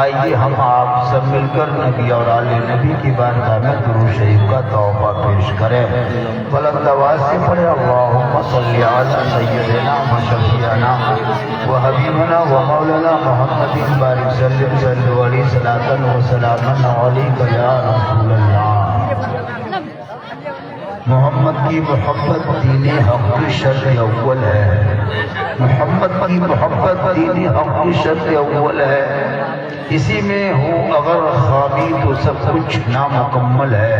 आइए हम आप सब मिलकर नबी और आले नबी की बारगाह में दुरूद शरीफ का तौबा पेश करें। बुलंद आवाज से पढ़े अल्लाहुम्मा सल्ली अला सय्यिदिना व शफीअना व हबीबना व मौलाना मुहम्मदिन बारिक सल्लल्लाहु अलैहि सलातन व सलामन अलैका या रसूलल्लाह। मोहम्मद की मोहब्बत दीन हक की शर्त अव्वल है। मोहम्मद की मोहब्बत दीन हक की शर्त अव्वल है। इसी में हो अगर खामी तो सब कुछ नामुकम्मल है।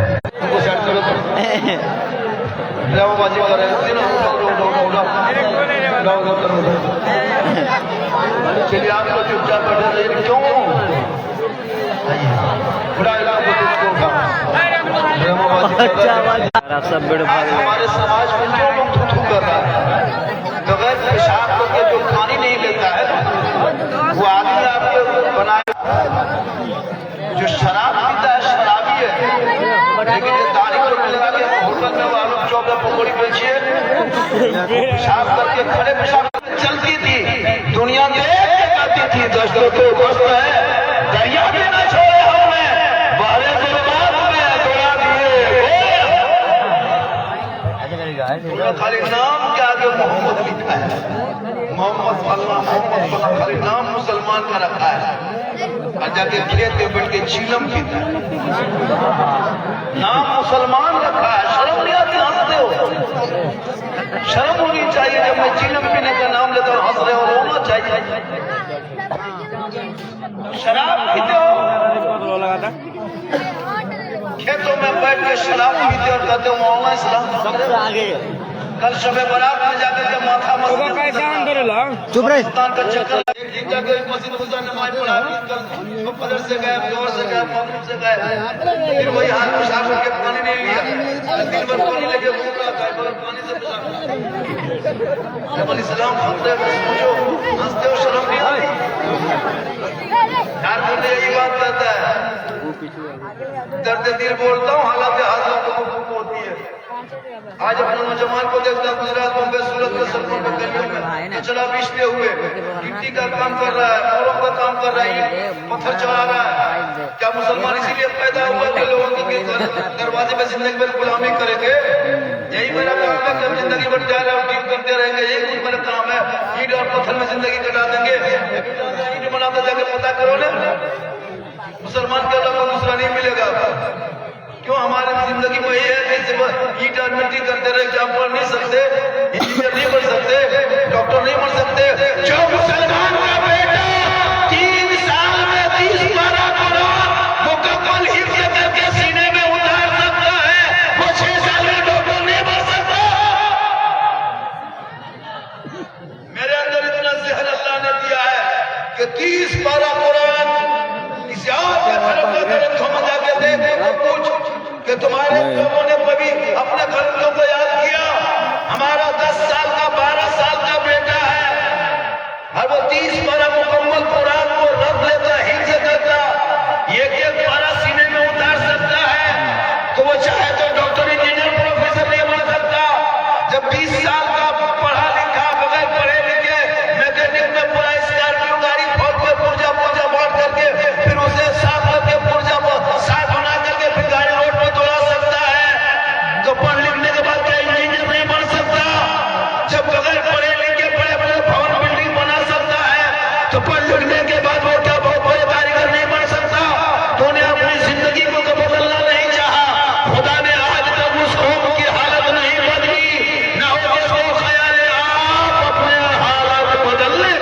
चलिए आप लोग चुपचाप बैठे रहिए। क्यों हमारे समाज में जो लोग थू कर रहा है बगैर पेशाब करके जो पानी नहीं लेता है वो आदमी आपके बनाए। जो शराब पीता है शराबी है, लेकिन ये दाढ़ी को लगा के होटल में आलू चौक में पकौड़ी बेचिए पेशाब करके खड़े पेशाब चलती थी दुनिया देख के कहती थी दोस्तों को दोस्त है दरिया में न छोड़े हमने बाहर खाली नाम के आगे मोहम्मद लिखा है। मोहम्मद खाली नाम मुसलमान का रखा है और जाके खेत में बैठ के चीलम पीता है। नाम मुसलमान रखा है। शर्म नहीं आती? हंसते हो? शर्म होनी चाहिए। जब मैं चीलम पीने का नाम लेता हूँ हंस रहे हो, रोना चाहिए। शराब पीते हो, खेतों में बैठ के शराब पीते और कहते हो मौला इस्लाम। कल शबे बारात में जाकर के माथा चुप रहे का चक्कर मस्जिद गुजार नमाज पढ़ा फजर से गए, जोर से गए, मगरिब से गए, फिर वही हाथ पेशाब करके पानी नहीं लिया, दिन भर पानी लेके घूम रहा था बगैर पानी से पेशाब। इस्लाम हंसते हो, शर्म नहीं आती? यार बोलते यही बात कहता है। दर्द दिल बोलता हूँ, हालात हाजिर होती है। आज अपने नौजवान को देखता गुजरात बम्बे सूरत में सड़कों पर गलियों में चला बीचते हुए मिट्टी का काम कर रहा है, औरों का काम कर रहा है, पत्थर चढ़ा रहा है। क्या मुसलमान इसीलिए पैदा हुआ कि लोगों के दरवाजे में जिंदगी भर गुलामी करेंगे? यही मेरा काम है कि हम जिंदगी भर जा रहे हैं करते रहेंगे। यही कुछ मेरा काम है। ईंट और पत्थर में जिंदगी कटा देंगे। ईंट बनाते जाके पता करो ना, मुसलमान के अलावा दूसरा नहीं मिलेगा। क्यों? हमारे जिंदगी वही है कि ईट और मिट्टी करते रहे। क्या पढ़ नहीं सकते, इंजीनियर नहीं बन सकते, डॉक्टर नहीं बन सकते? जो मुसलमान का बेटा 3 साल में 30-12 कुरान मुकम्मल हिफ्ज़ करके सीने में उतार सकता है, वो 6 साल में डॉक्टर नहीं बन सकता। मेरे अंदर इतना ज़हन अल्लाह ने दिया है कि 30-12 कुरान इस याद में थम जाके देख पूछ कि तुम्हारे लोगों ने कभी अपने घरों को याद किया? हमारा 10 साल का 12 साल का बेटा है और वो 30-12 मुकम्मल कुरान को रख लेता, हिफ्ज़ करता, एक पारा सीने में उतार सकता है, तो वो चाहे तो डॉक्टर, इंजीनियर, प्रोफेसर नहीं बन सकता। जब 20 साल का पढ़ा लिखा बगैर पढ़े लिखे मैकेनिक में पूरा स्कॉर्पियो गाड़ी खोल के पुर्जा बांट करके फिर उसे साफ करके पुर्जा साफ बना करके फिर गाड़ी रोड पर दौड़ा सकता है, तो पढ़ लिखने के बाद क्या इंजीनियर नहीं बन सकता? जब बगैर पढ़े लिखे बड़े बड़े भवन बिल्डिंग बना सकता है, तो पढ़ लिखने के बाद वो क्या बहुत बड़े कारीगर नहीं बन सकता? तो उन्हें अपनी जिंदगी को बदलना नहीं चाहा। खुदा ने आज तक उस कौम की हालत नहीं बदली, न हो जिसको ख्याल आप अपने हालात बदल ले।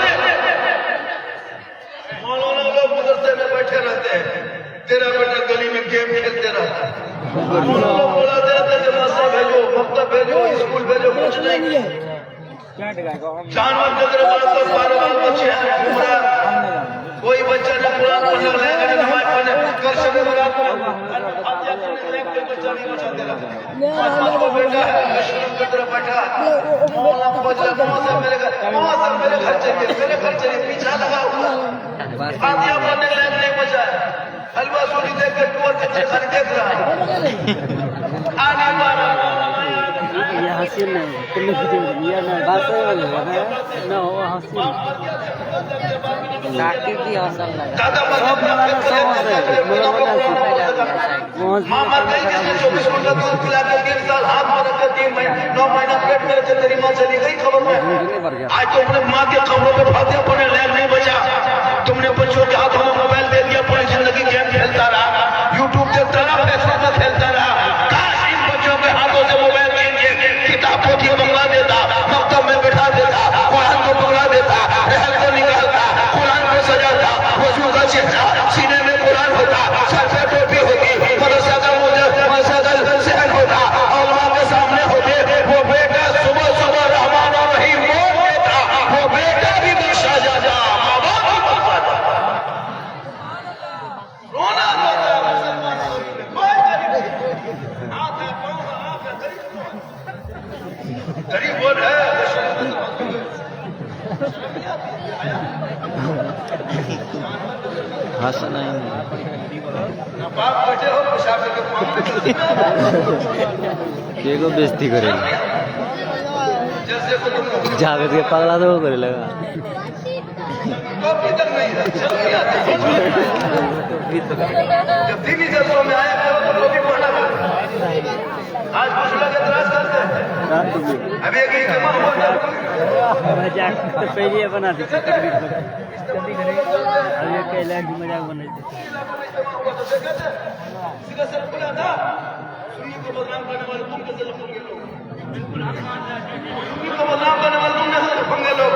मौलाना लोग मदरसे में बैठे रहते हैं, तेरा बेटा गली में गेम खेलते रहता है। लोग बोलाते रहते हैं जमात भेजो, मकतब भेजो, स्कूल भेजो, कुछ नहीं। जानवर के तरह 12 बच्चे हैं, घूम रहा है। कोई बच्चा न कुरान पढ़ने लगेगा, न नमाज पढ़ने, कर सके बच्चा नहीं बचा दे रहा। बेटा है शुरू की तरफ बैठा, मौला बजा मेरे घर चलिए, मेरे घर चलिए, पीछा लगा हुआ फातिहा पढ़ने लायक नहीं बचा है। हलवा सोनी देख के टूर के खाली देख रहा है। आने वाला ये हासिल नहीं तुमने ये ना बात है ना हो हासिल साकिब भी हासिल लगा दादा सब मलाना सब मां मर गई जिसने 24 घंटा दूध पिला के 3 साल हाथ में रख के 3 महीने 9 महीना पेट में रखे तेरी मां चली गई खबर में आज तुमने मां के कब्रों पे फातिहा पढ़ने लायक नहीं बचा तुमने बच्चों के हाथों में मोबाइल दे दिया पूरी जिंदगी गेम खेलता रहा यूट्यूब देखता रहा फेसबुक में खेलता रहा काश इन बच्चों के हाथों से मोबाइल छीन के किताब पोथी मंगवा देता मकतब में बैठा देता कुरान को पकड़ा देता रहल को निकालता कुरान को सजाता वजू का चेहरा सीने में कुरान होता सर पे टोपी होती मदरसा का सहन होता और मां के सामने होते वो बेटा सुबह सुबह रहमान और रहीम बोल देता वो बेटा भी बख्शा जाता मां बाप भी बख्शा जाता रोना गरीब बोल है हंसना ही बाप बैठे हो पेशाब करके के को बेइज्जती करे जैसे को तुम जागत के पगला तो करे लगा टोपी तक नहीं है जल्दी आती जब दीनी जलसों में आया करो तो टोपी पहना करो आज कुछ लोग एतराज करते हैं अभी एक इज्तिमा हुआ था मजाक तो पहले बना दी तकरीर अब ये कहला कि मजाक बना दी सीधा सर खुला था सुन्नी को बदनाम करने वाले तुम कैसे लफंगे लोग सुन्नी को बदनाम करने वाले तुम कैसे लफंगे लोग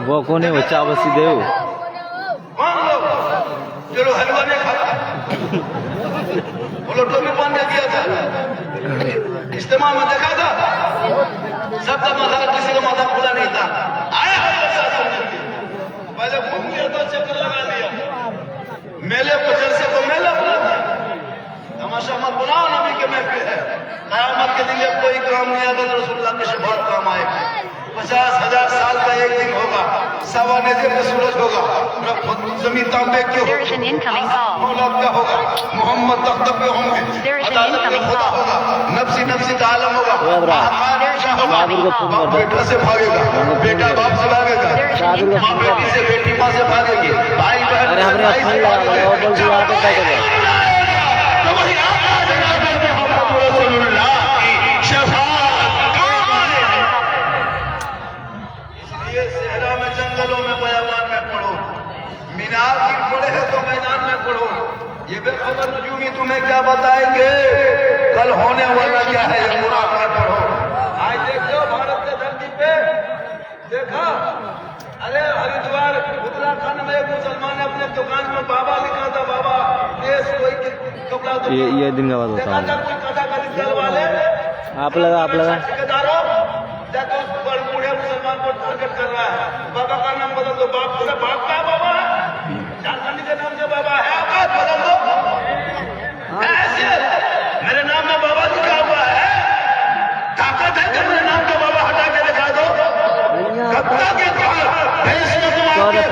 वो कौन है वो चावसी देव मान लो चलो हलवा नहीं खाता बोलो टोपी पहन के किया था इस्तेमा में देखा था सबका माथा किसी का माथा खुला नहीं था आया पहले घूम लिया तो चक्कर लगा लिया मेले को जलसे को मेला बना दिया तमाशा मत बनाओ नबी के महफिल है कयामत के दिन जब कोई काम नहीं आएगा तो रसूलुल्लाह के शफाअत काम आएगा 50,000 साल का एक दिन होगा सवा नजर का सूरज होगा जमीन तांबे की होगी मौलाद का होगा मोहम्मद तख्त पे होंगे अदालत में खुदा होगा नफ्सी नफ्सी का आलम होगा बाप बेटा से भागेगा बेटा बाप से भागेगा माँ बेटी से बेटी माँ से भागेगी भाई बहन तो वही इसलिए सहरा में जंगलों में बयाबान में पढ़ो मीनार की पढ़े है तो मैदान में पढ़ो ये बेखबर नजूमी तुम्हें क्या बताएंगे कल होने वाला क्या है ये कुरान में पढ़ो आज देखो भारत के धरती पे देखा अरे हरिद्वार उत्तराखंड में एक मुसलमान ने अपने दुकान में बाबा लिखा था बाबा देश कोई कपड़ा ये दिन का बात होता है आप लगा ठेकेदारों बूढ़े मुसलमान को टारगेट कर रहा है बाबा का नाम बदल दो बाप का बाबा झारखंडी के नाम से बाबा है आपका बदल दो ऐसे मेरे नाम में बाबा लिखा हुआ है ताकत है कि मेरे नाम का बाबा हटा के दिखा दो कब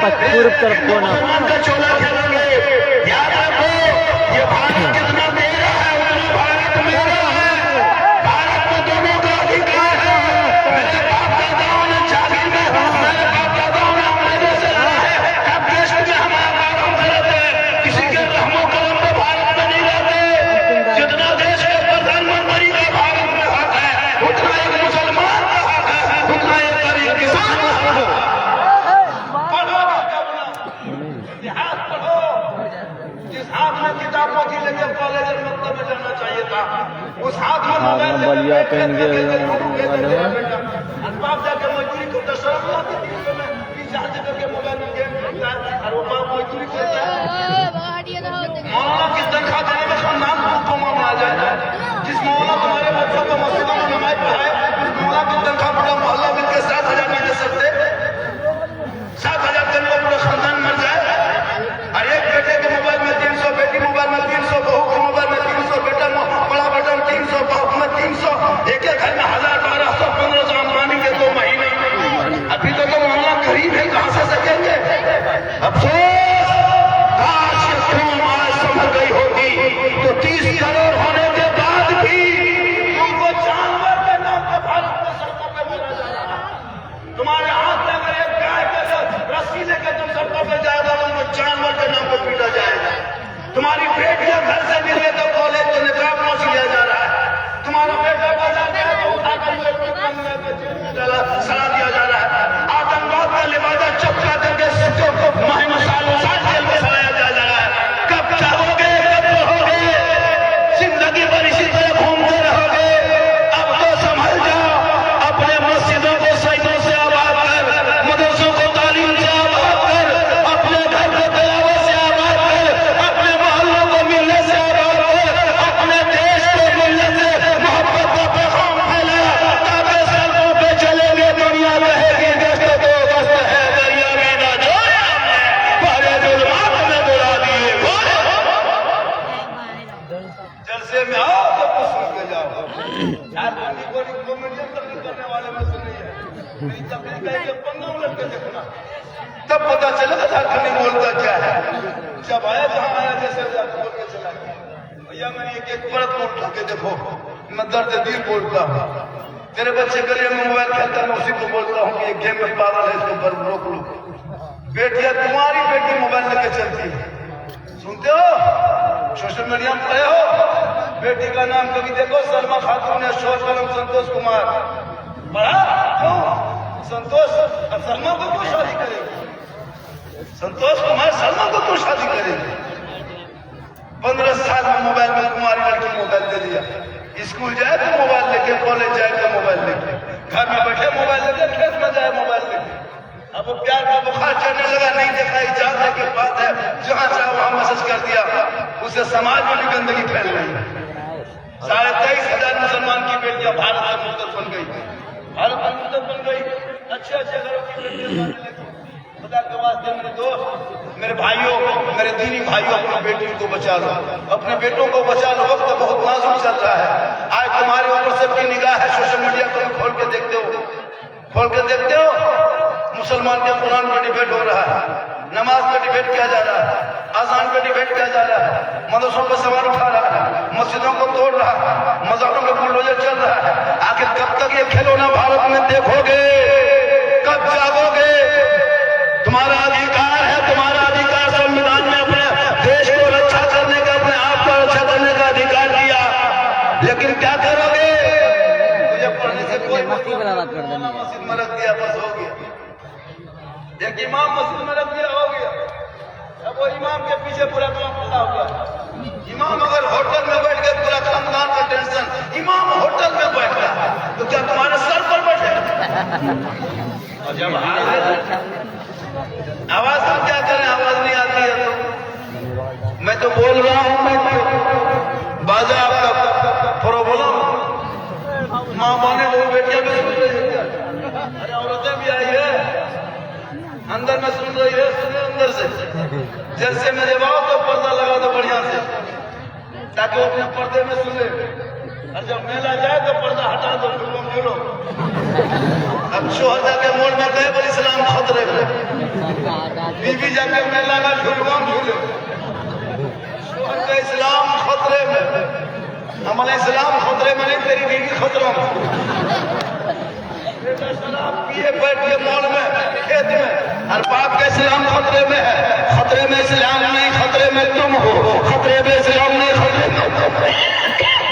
तक ये भगवान का चोला खेलोगे याद रखो ये भारत कितना मेरा है उतना भारत मेरा है भारत में दोनों का अधिकार है मेरे बाप दादाओं ने जागीर में मेरे बाप दादाओं ने अंग्रेजों से लड़ा है अब देश में हमारा काम करते किसी के रहमो कलम पे भारत में नहीं रहते जितना देश के प्रधानमंत्री का भारत में हक है उतना एक मुसलमान का हक है उतना एक गरीब किसान का हक है जिस हाथ में किताब पोथी लेके कॉलेज और मकतब में जाना चाहिए था उस हाथ में मोबाइल बलिया पहन के बाप जाके मजदूरी करता शर्म आती थी उस समय रिचार्ज करके मोबाइल में गेम खेलता है और वो बाप मजदूरी करता है मौलाना की तनख्वाह देने में खानदान को मामला आ जाए जिस मौलाना तुम्हारे बच्चों को मस्जिदों में नमाज पढ़ाए उस मौलाना की तनख्वाह पूरा मोहल्ला मिलकर 7,000 नहीं दे सकते 7,000 दिन में पूरा खानदान मर जाए और एक बेटे के मोबाइल में 300 बेटी मोबाइल में 300 बहू के मोबाइल में 300 बेटा बड़ा बेटा 300 बहू में 300 एक एक घर में 1,000 1200 1500 अंबानी के 2 महीने अभी तो मामला गरीब है कहां से सकेंगे अफसोस काश झारखंडी को कॉमेडियन तकलीफ करने वाले में से नहीं है। मेरी तकलीफ है कि पंगा उलट के देखना, तब पता चलेगा झारखंडी बोलता क्या है। जब आया जहां आया जैसे बोल के चला गया। भैया मैंने एक एक परत को उठा के देखो, मैं दर्द दिल बोलता हूँ। तेरे बच्चे गले में मोबाइल खेलता, मैं उसी को बोलता हूँ कि ये गेम में पागल है, इसको पर रोक लो। बेटिया तुम्हारी बेटी मोबाइल लेके चलती है, सुनते हो? सोशल मीडिया में पढ़े हो? बेटी का नाम कभी देखो, सलमा खातून है, शोर कलम संतोष कुमार। पढ़ा? क्यों? संतोष सलमा को क्यों शादी करेगी? संतोष कुमार सलमा को क्यों शादी करेगी? 15 साल में मोबाइल में कुमारी लड़की मोबाइल दे दिया। स्कूल जाए तो मोबाइल लेके, कॉलेज जाए तो मोबाइल लेके, घर में बैठे मोबाइल लेके, खेत में जाए मोबाइल लेके। अब वो प्यार का बुखार चढ़ने लगा, नहीं देखा इजाजत की बात है, जहां चाहे वहां मैसेज कर दिया। उससे समाज में भी गंदगी फैल रही है। 23,500 मुसलमान की बेटियां भारत में मुर्तद बन गई, भारत में मुर्तद बन गई। अच्छे अच्छे घरों की बेटियां खुदा के वास्ते मेरे दोस्त, मेरे भाइयों, मेरे दीनी भाइयों, अपनी बेटियों को बचा लो, अपने बेटों को बचा लो। वक्त बहुत नाजुक चल रहा है। आज तुम्हारे ऊपर सबकी निगाह है। सोशल मीडिया को खोल के देखते हो, खोल के देखते हो, मुसलमान के कुरान पर डिबेट हो रहा है, नमाज पर डिबेट किया जा रहा है, आजान पर डिबेट किया जा रहा है, मदरसों पर सवाल उठा रहा है, मस्जिदों को तोड़ रहा है, मजारों में बुलडोजर चल रहा है। आखिर कब तक ये खिलौना भारत में देखोगे? कब जागोगे? तुम्हारा अधिकार है, तुम्हारा अधिकार संविधान में अपने देश को रक्षा करने का, अपने आप को रक्षा करने का अधिकार दिया, लेकिन क्या करोगे? तुझे पढ़ने से कोई मस्जिद में रख दिया, बस हो गया। एक इमाम मस्जिद में रख दिया, हो गया। अब वो इमाम के पीछे पूरा काम खड़ा हो गया। इमाम अगर होटल में बैठ के पूरा खानदान का टेंशन, इमाम होटल में बैठ रहा है तो क्या तुम्हारे सर पर बैठे? और जब आवाज हम क्या करें? आवाज नहीं आती है तो मैं तो बोल रहा हूं, मैं बाजा आपका प्रॉब्लम। माँ बने वो बेटियां भी सुन रही है, अरे औरतें भी आई है, अंदर में सुन रही है, सुने अंदर से। जैसे में जब आओ तो पर्दा लगा दो बढ़िया से, ताकि वो अपने पर्दे में सुने। और जब मेला जाए तो पर्दा हटा दो, फिल्म खेलो। अब शोहर जाके मोड़ में गए, बोल इस्लाम खतरे में, बीवी जाके मेला में फिल्म झूले। शोहर का इस्लाम खतरे में, हमारा इस्लाम खतरे में नहीं, तेरी बीवी खतरों में। शराब पिए बैठ के मॉल में, खेत में, और बाप का इस्लाम खतरे में है। खतरे में इस्लाम नहीं, खतरे में तुम हो। खतरे में इस्लाम नहीं, खतरे में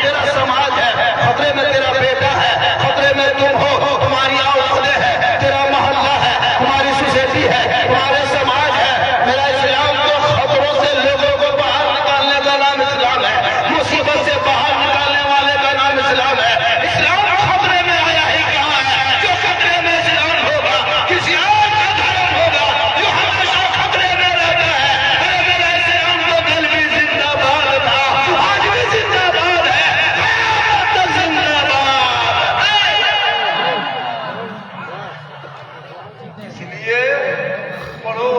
तेरा समाज है, खतरे में तेरा बेटा है, खतरे में तुम हो, तुम्हारी औलादें है, तेरा मोहल्ला है, तुम्हारी सोसाइटी है, तुम्हारे समाज है। मेरा इस्लाम तो खतरों से लोगों को बाहर निकालने का नाम इस्लाम है, मुसीबत से बाहर निकालने वाले का नाम इस्लाम है। इस्लाम खतरे में आया ही कहाँ है? जो खतरे में इस्लाम होगा, किसी और का धर्म होगा जो हमेशा खतरे में रहता है। अरे मेरा इस्लाम तो कल भी जिंदाबाद था, आज भी जिंदाबाद है, तो जिंदाबाद। इसलिए पढ़ो,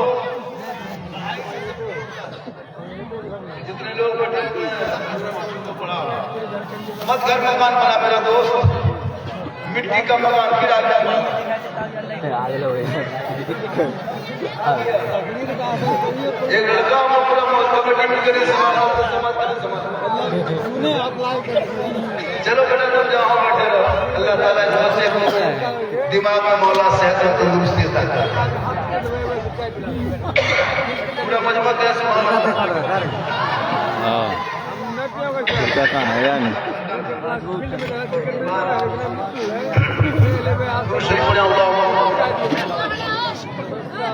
जितने लोग बैठे हुए हैं उनको पढ़ाओ। मत घर मकान बना मेरा दोस्त, मिट्टी का मकान फिर आगे बना। एक लड़का हम पूरा कमेटी में करे समाज। चलो बेटा तुम जाओ, बैठे रहो। अल्लाह ताला से दिमाग में मौला सेहत और तंदुरुस्ती अता करे। पूरा मजमा कैसे क्या कहाँ है यार?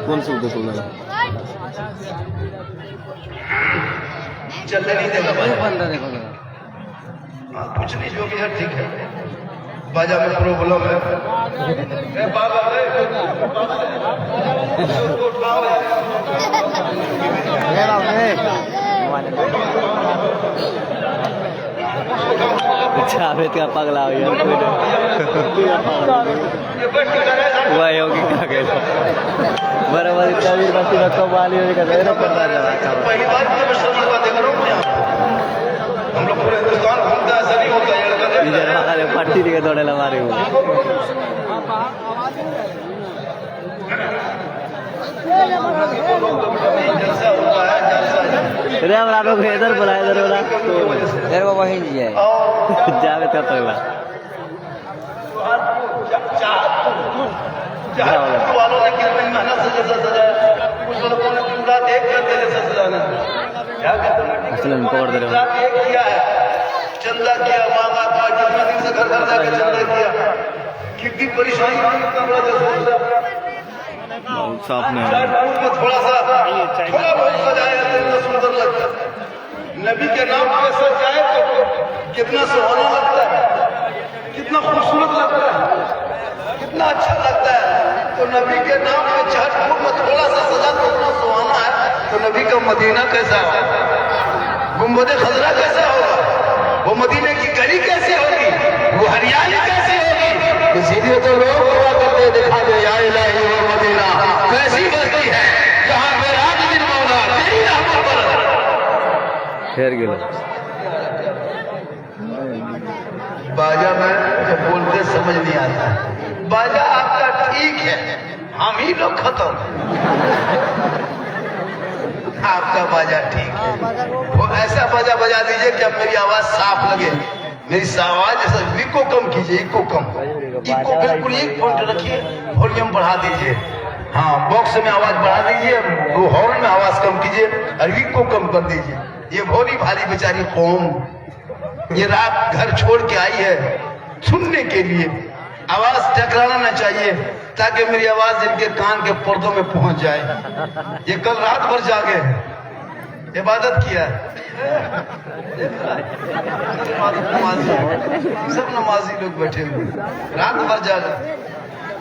कौन सा उधर सोना है? चलने नहीं देगा बंदा देखो जरा। हाँ, कुछ नहीं, जो भी है ठीक है। बाजा में प्रॉब्लम है। बाबा जावेद का पगला हो गया, हुआ योगी का कहना बराबर तवीर बस्ती का कमाली होने का जहर करना चाहता है। पहली बार मैं शर्मा देख रहा हूँ। हम लोग पूरे हिंदुस्तान घूमते हैं, ऐसा नहीं होता है। पट्टी दिखे दौड़े मारे वो जलसा होता है, जलसा अरे हम रातों को इधर बोला इधर वही जी है जावे तो पगला वालों ने कितनी मेहनत से जैसा सजाया, कुछ लोगों ने दिन रात एक करके जैसा सजाना, क्या कहते हैं, रात एक किया है, चंदा किया, माँ बाप का जितना दिन से घर घर जाके चंदा किया, कितनी परेशानी हुई, कितना बड़ा जैसा साफ में थोड़ा बहुत सजाया तो इतना सुंदर लगता है। नबी के नाम पे सज जाए तो कितना सुहाना लगता है, कितना खूबसूरत लगता है, कितना अच्छा लगता है। तो नबी के नाम पे चहटपुर में थोड़ा सा सजा तो इतना सुहाना है, तो नबी का मदीना कैसा होगा, गुंबद खजरा कैसा होगा, वो मदीने की गली कैसी होगी, वो हरियाली कैसी होगी। इसीलिए तो लोग दुआ करते दिखा दे या इलाही वो मदीना कैसी बस्ती है जहाँ पे रात दिन मौला तेरी रहमत बरस। ठहर गया बाजा में जब बोलते समझ नहीं आता, बाजा आपका ठीक है, हम ही लोग खत्म। आपका बाजा ठीक है, वो ऐसा बाजा बजा दीजिए कि अब मेरी आवाज साफ लगे, मेरी आवाज जैसा इको कम कीजिए, इको कम, इको बिल्कुल एक पॉइंट रखिए, वॉल्यूम बढ़ा दीजिए, हाँ बॉक्स में आवाज बढ़ा दीजिए, वो हॉर्न में आवाज कम कीजिए और इको कम कर दीजिए। ये भोली भाली बेचारी कौम ये रात घर छोड़ के आई है सुनने के लिए, आवाज टकराना ना चाहिए ताकि मेरी आवाज इनके कान के पर्दों में पहुंच जाए। ये कल रात भर जागे इबादत किया, सब नमाजी लोग बैठे हुए रात भर जागा,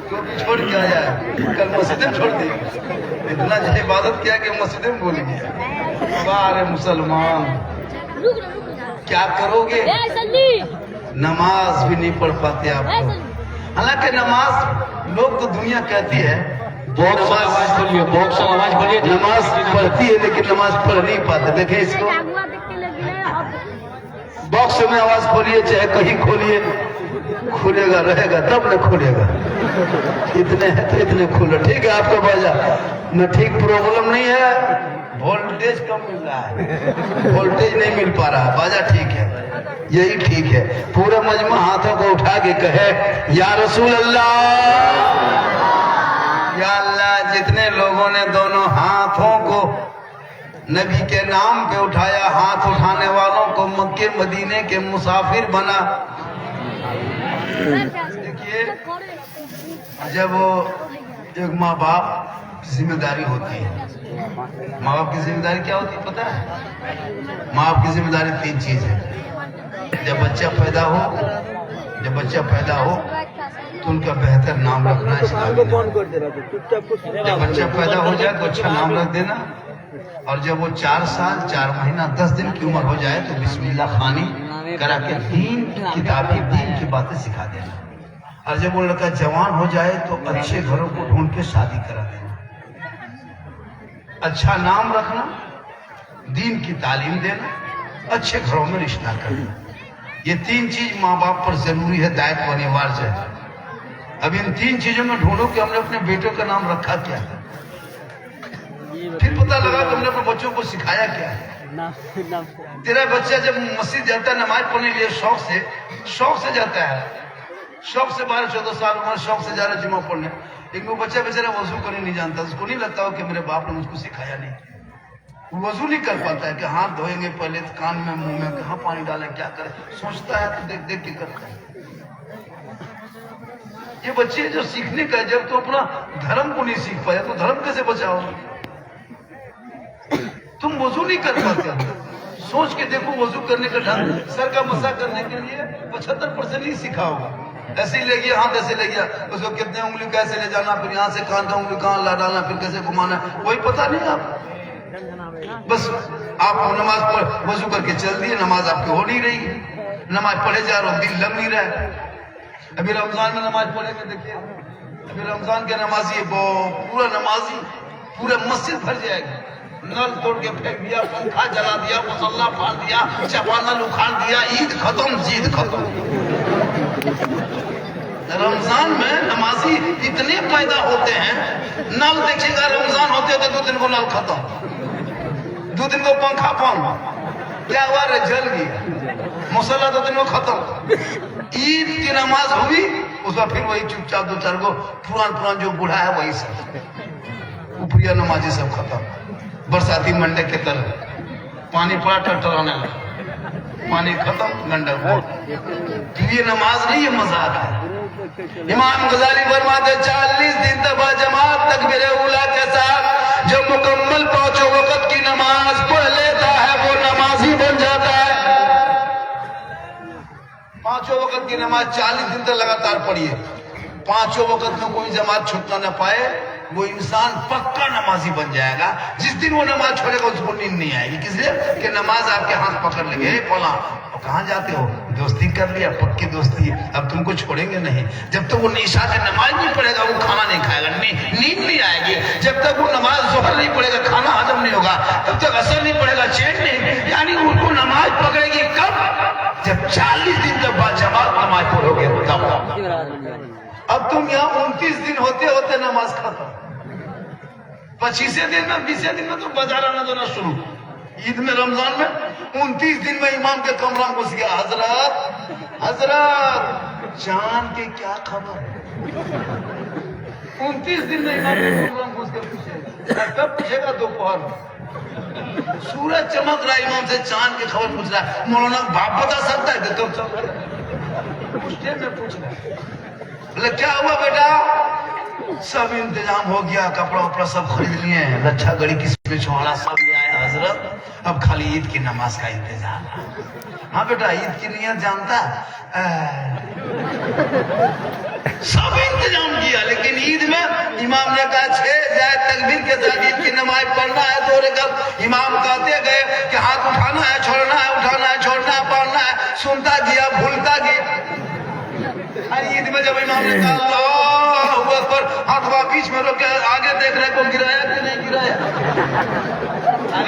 क्योंकि छोड़ के आया है, कल मस्जिद में छोड़ दी, इतना जो इबादत किया कि मस्जिद में बोल गया। वाह मुसलमान क्या करोगे, नमाज भी नहीं पढ़ पाते आप। हालांकि नमाज लोग तो दुनिया कहती है आवाज बोलिए, नमाज पढ़ती है लेकिन नमाज पढ़ नहीं पाते। देखे इसको, बॉक्स में आवाज खोलिए चाहे कहीं खोलिए, खुलेगा रहेगा तब न खुलेगा, इतने है तो इतने खुले। ठीक है आपका बाजा न ठीक, प्रॉब्लम नहीं है, वोल्टेज कम मिल रहा है, वोल्टेज नहीं मिल पा रहा, बाजा ठीक है, यही ठीक है। पूरा मजमा हाथों को उठा के कहे या रसूल अल्लाह, या अल्लाह। जितने लोगों ने दोनों हाथों को नबी के नाम पे उठाया, हाथ उठाने वालों को मक्के मदीने के मुसाफिर बना। देखिए जब एक माँ बाप की जिम्मेदारी होती है, माँ बाप की जिम्मेदारी क्या होती है पता है? माँ बाप की जिम्मेदारी 3 चीज है। जब बच्चा पैदा हो तो उनका बेहतर नाम रखना इस्लामी नाम। जब बच्चा पैदा हो जाए तो अच्छा नाम रख देना, और जब वो 4 साल 4 महीना 10 दिन की उम्र हो जाए तो बिस्मिल्लाह खानी करा के दीन की बातें सिखा देना। और जब वो लड़का जवान हो जाए तो अच्छे घरों को ढूंढ के शादी करा देना, अच्छा नाम रखना, दीन की तालीम देना, अच्छे घरों में रिश्ता करना। ये 3 चीज माँ बाप पर जरूरी है, दायित्व अनिवार्य है। अब इन 3 चीजों में ढूंढो कि हमने अपने बेटों का नाम रखा क्या है, फिर पता लगा कि हमने अपने बच्चों को सिखाया क्या है। तेरा बच्चा जब मस्जिद जाता है नमाज पढ़ने के लिए शौक से जाता है, शौक से 12-14 साल उम्र शौक से जा रहा जुम्मा पढ़ने, लेकिन वो बच्चा बेचारा वजू करने नहीं जानता, उसको नहीं लगता हो कि मेरे बाप ने मुझको सिखाया नहीं, वो वजू नहीं कर पाता है कि हाथ धोएंगे पहले तो कान में मुंह में कहाँ पानी डालें क्या करें, सोचता है तो देख देख के करता है। ये बच्चे जो सीखने का, जब तो अपना धर्म को नहीं सीख पाया तो धर्म कैसे बचाओ? तुम वजू नहीं कर पाते, सोच के देखो वजू करने का ढंग, सर का मसा करने के लिए 75% नहीं सीखा होगा। ऐसे ही ले गया, हाथ ऐसे ले गया, उसको कितने उंगली कैसे ले जाना, फिर यहाँ से कान का उंगली कहाँ ला डालना, फिर कैसे घुमाना, वही पता नहीं आप। बस आप नमाज पढ़ वजू करके चल दिए, नमाज आपकी हो नहीं रही, नमाज पढ़े जा रहे हो, दिल लग नहीं रहा है। अभी रमजान में नमाज पढ़ेंगे, देखिए अभी रमजान के नमाजी पूरा नमाजी पूरा मस्जिद भर जाएगी, नल तोड़ के फेंक दिया, पंखा जला दिया, मुसल्ला फाड़ दिया, चपानल उखाड़ दिया, ईद खत्म जीद खत्म। रमजान में नमाजी इतने पैदा होते हैं, नल देखिएगा रमजान होते होते 2 दिन को नल खत्म, 2 दिन को पंखा बंद, क्या हुआ रे जल गया, मसला 2 दिन को खत्म। ईद की नमाज हुई, उसका फिर वही चुपचाप 2-4 को पुरान जो बूढ़ा है वही सब ऊपरिया नमाजी सब खत्म। बरसाती मंडे के तरह पानी पड़ा टटराने लगा, पानी खत्म, गंडक हो। ये नमाज नहीं, ये मजाक है। इमाम गजाली फरमाते 40 दिन तक जमात तकबीर उला के साथ जो मुकम्मल 5 वक्त की नमाज पढ़ लेता है वो नमाजी बन जाता है। 5 वक्त की नमाज 40 दिन तक लगातार पढ़िए, 5 वक्त में कोई जमात छूटना न पाए, वो इंसान पक्का नमाजी बन जाएगा। जिस दिन वो नमाज छोड़ेगा उसको नींद नहीं आएगी, किसलिए कि नमाज आपके हाथ पकड़ लेंगे। बोला कहाँ जाते हो, दोस्ती कर लिया, पक्की दोस्ती, अब तुमको छोड़ेंगे नहीं। जब तक वो निशा से नमाज नहीं पढ़ेगा वो खाना नहीं खाएगा, नींद नहीं आएगी। जब तक वो नमाज जोहर नहीं पढ़ेगा खाना हजम नहीं होगा, तब तक असर नहीं पड़ेगा, चैन नहीं। यानी उनको नमाज पकड़ेगी कब, जब 40 दिन तक बाजमात नमाज पढ़ोगे तब। अब तुम यहाँ 29 दिन होते होते नमाज खत्म, 25 दिन में 20 दिन में तो बाजार आना जाना शुरू। ईद में रमजान में 29 दिन में इमाम के कमरा में घुस गया, हजरत चांद के क्या खबर है। 29 दिन में इमाम के कमरा में घुस गया, कब पूछेगा दोपहर में, सूरज चमक रहा है, इमाम से चांद की खबर पूछ रहा है। मौलाना बाप बता सकता है, तो पूछ रहा है, बोले क्या हुआ बेटा, सब इंतजाम हो गया, कपड़ा उपड़ा सब खरीद लिए, लच्छा गड़ी किसमें छोड़ा सब ले आए हजरत, अब खाली ईद की नमाज का इंतजाम है। हाँ बेटा ईद की नियत जानता, सब इंतजाम किया, लेकिन ईद में इमाम ने कहा 6 जाए तकबीर के साथ ईद की नमाज पढ़ना है, 2 रकात। इमाम कहते गए कि हाथ उठाना है, छोड़ना है, उठाना है, छोड़ना है, पढ़ना है, सुनता गया, भूलता गया। ईद में जब इमाम ने कहा अल्लाहू अकबर, हाथ बीच में रोके, आगे देख रहे को गिराया कि नहीं गिराया।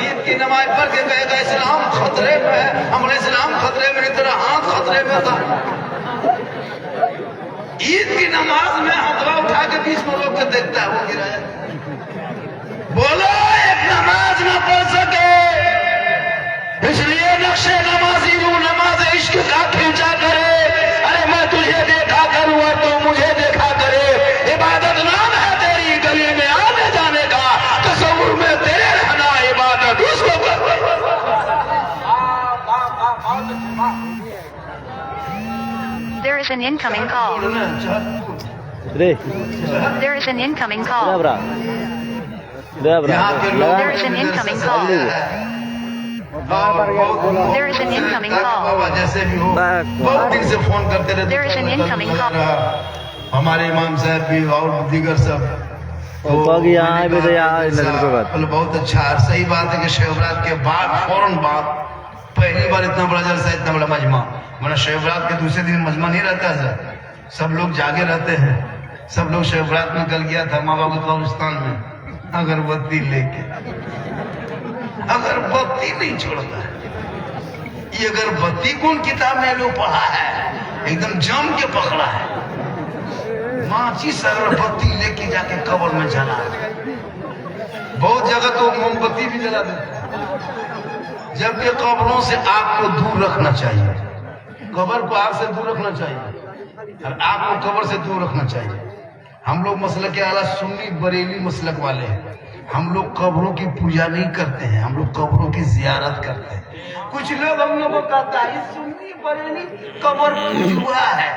ईद की नमाज पढ़ के कहेगा इस्लाम खतरे में है, हमारे इस्लाम खतरे में, तेरा हाथ खतरे में था। ईद की नमाज में हाथ उठा के बीच में रोक के देखता है वो गिराया। बोलो एक नमाज न पढ़ सके, इसलिए नक्शे नमाजी वो नमाज इश्क का खींचा करे। अरे मैं तुझे देखा करूं और तू मुझे देखा करे, इबादत नाम है तेरी गली में आने जाने का, तसव्वुर में तेरे रहना इबादत उसको। There is an incoming call. There is an incoming call. There is an incoming call. There is an incoming call. जैसे भी हो बहुत दिन से फोन करते रहते। There is an incoming call. हमारे इमाम साहब भी और दीगर सब बहुत अच्छा है। सही बात है कि शब के बाद फौरन बाद पहली बार इतना बड़ा जलसा, इतना बड़ा मजमा, वरना शब के दूसरे दिन मजमा नहीं रहता है, सब लोग जागे रहते हैं। सब लोग शब में कल गया था माँ बाबू कब्रिस्तान में अगरबत्ती लेके, अगरबत्ती नहीं छोड़ता है। ये अगरबत्ती कौन किताब में लोग पढ़ा है, एकदम जम के पकड़ा है। माचिस अगरबत्ती लेके जाके कब्र में जला, बहुत जगह तो मोमबत्ती भी जला देते हैं। जबकि कब्रों से आग को दूर रखना चाहिए, कब्र को आग से दूर रखना चाहिए और आग को कब्र से दूर रखना चाहिए। हम लोग मसलक के आला सुन्नी बरेली मसलक वाले हैं, हम लोग कब्रों की पूजा नहीं करते हैं, हम लोग कब्रों की जियारत करते हैं। कुछ लोग हम लोगों को कहता है सुन्नी बरेली कब्र पूज हुआ है,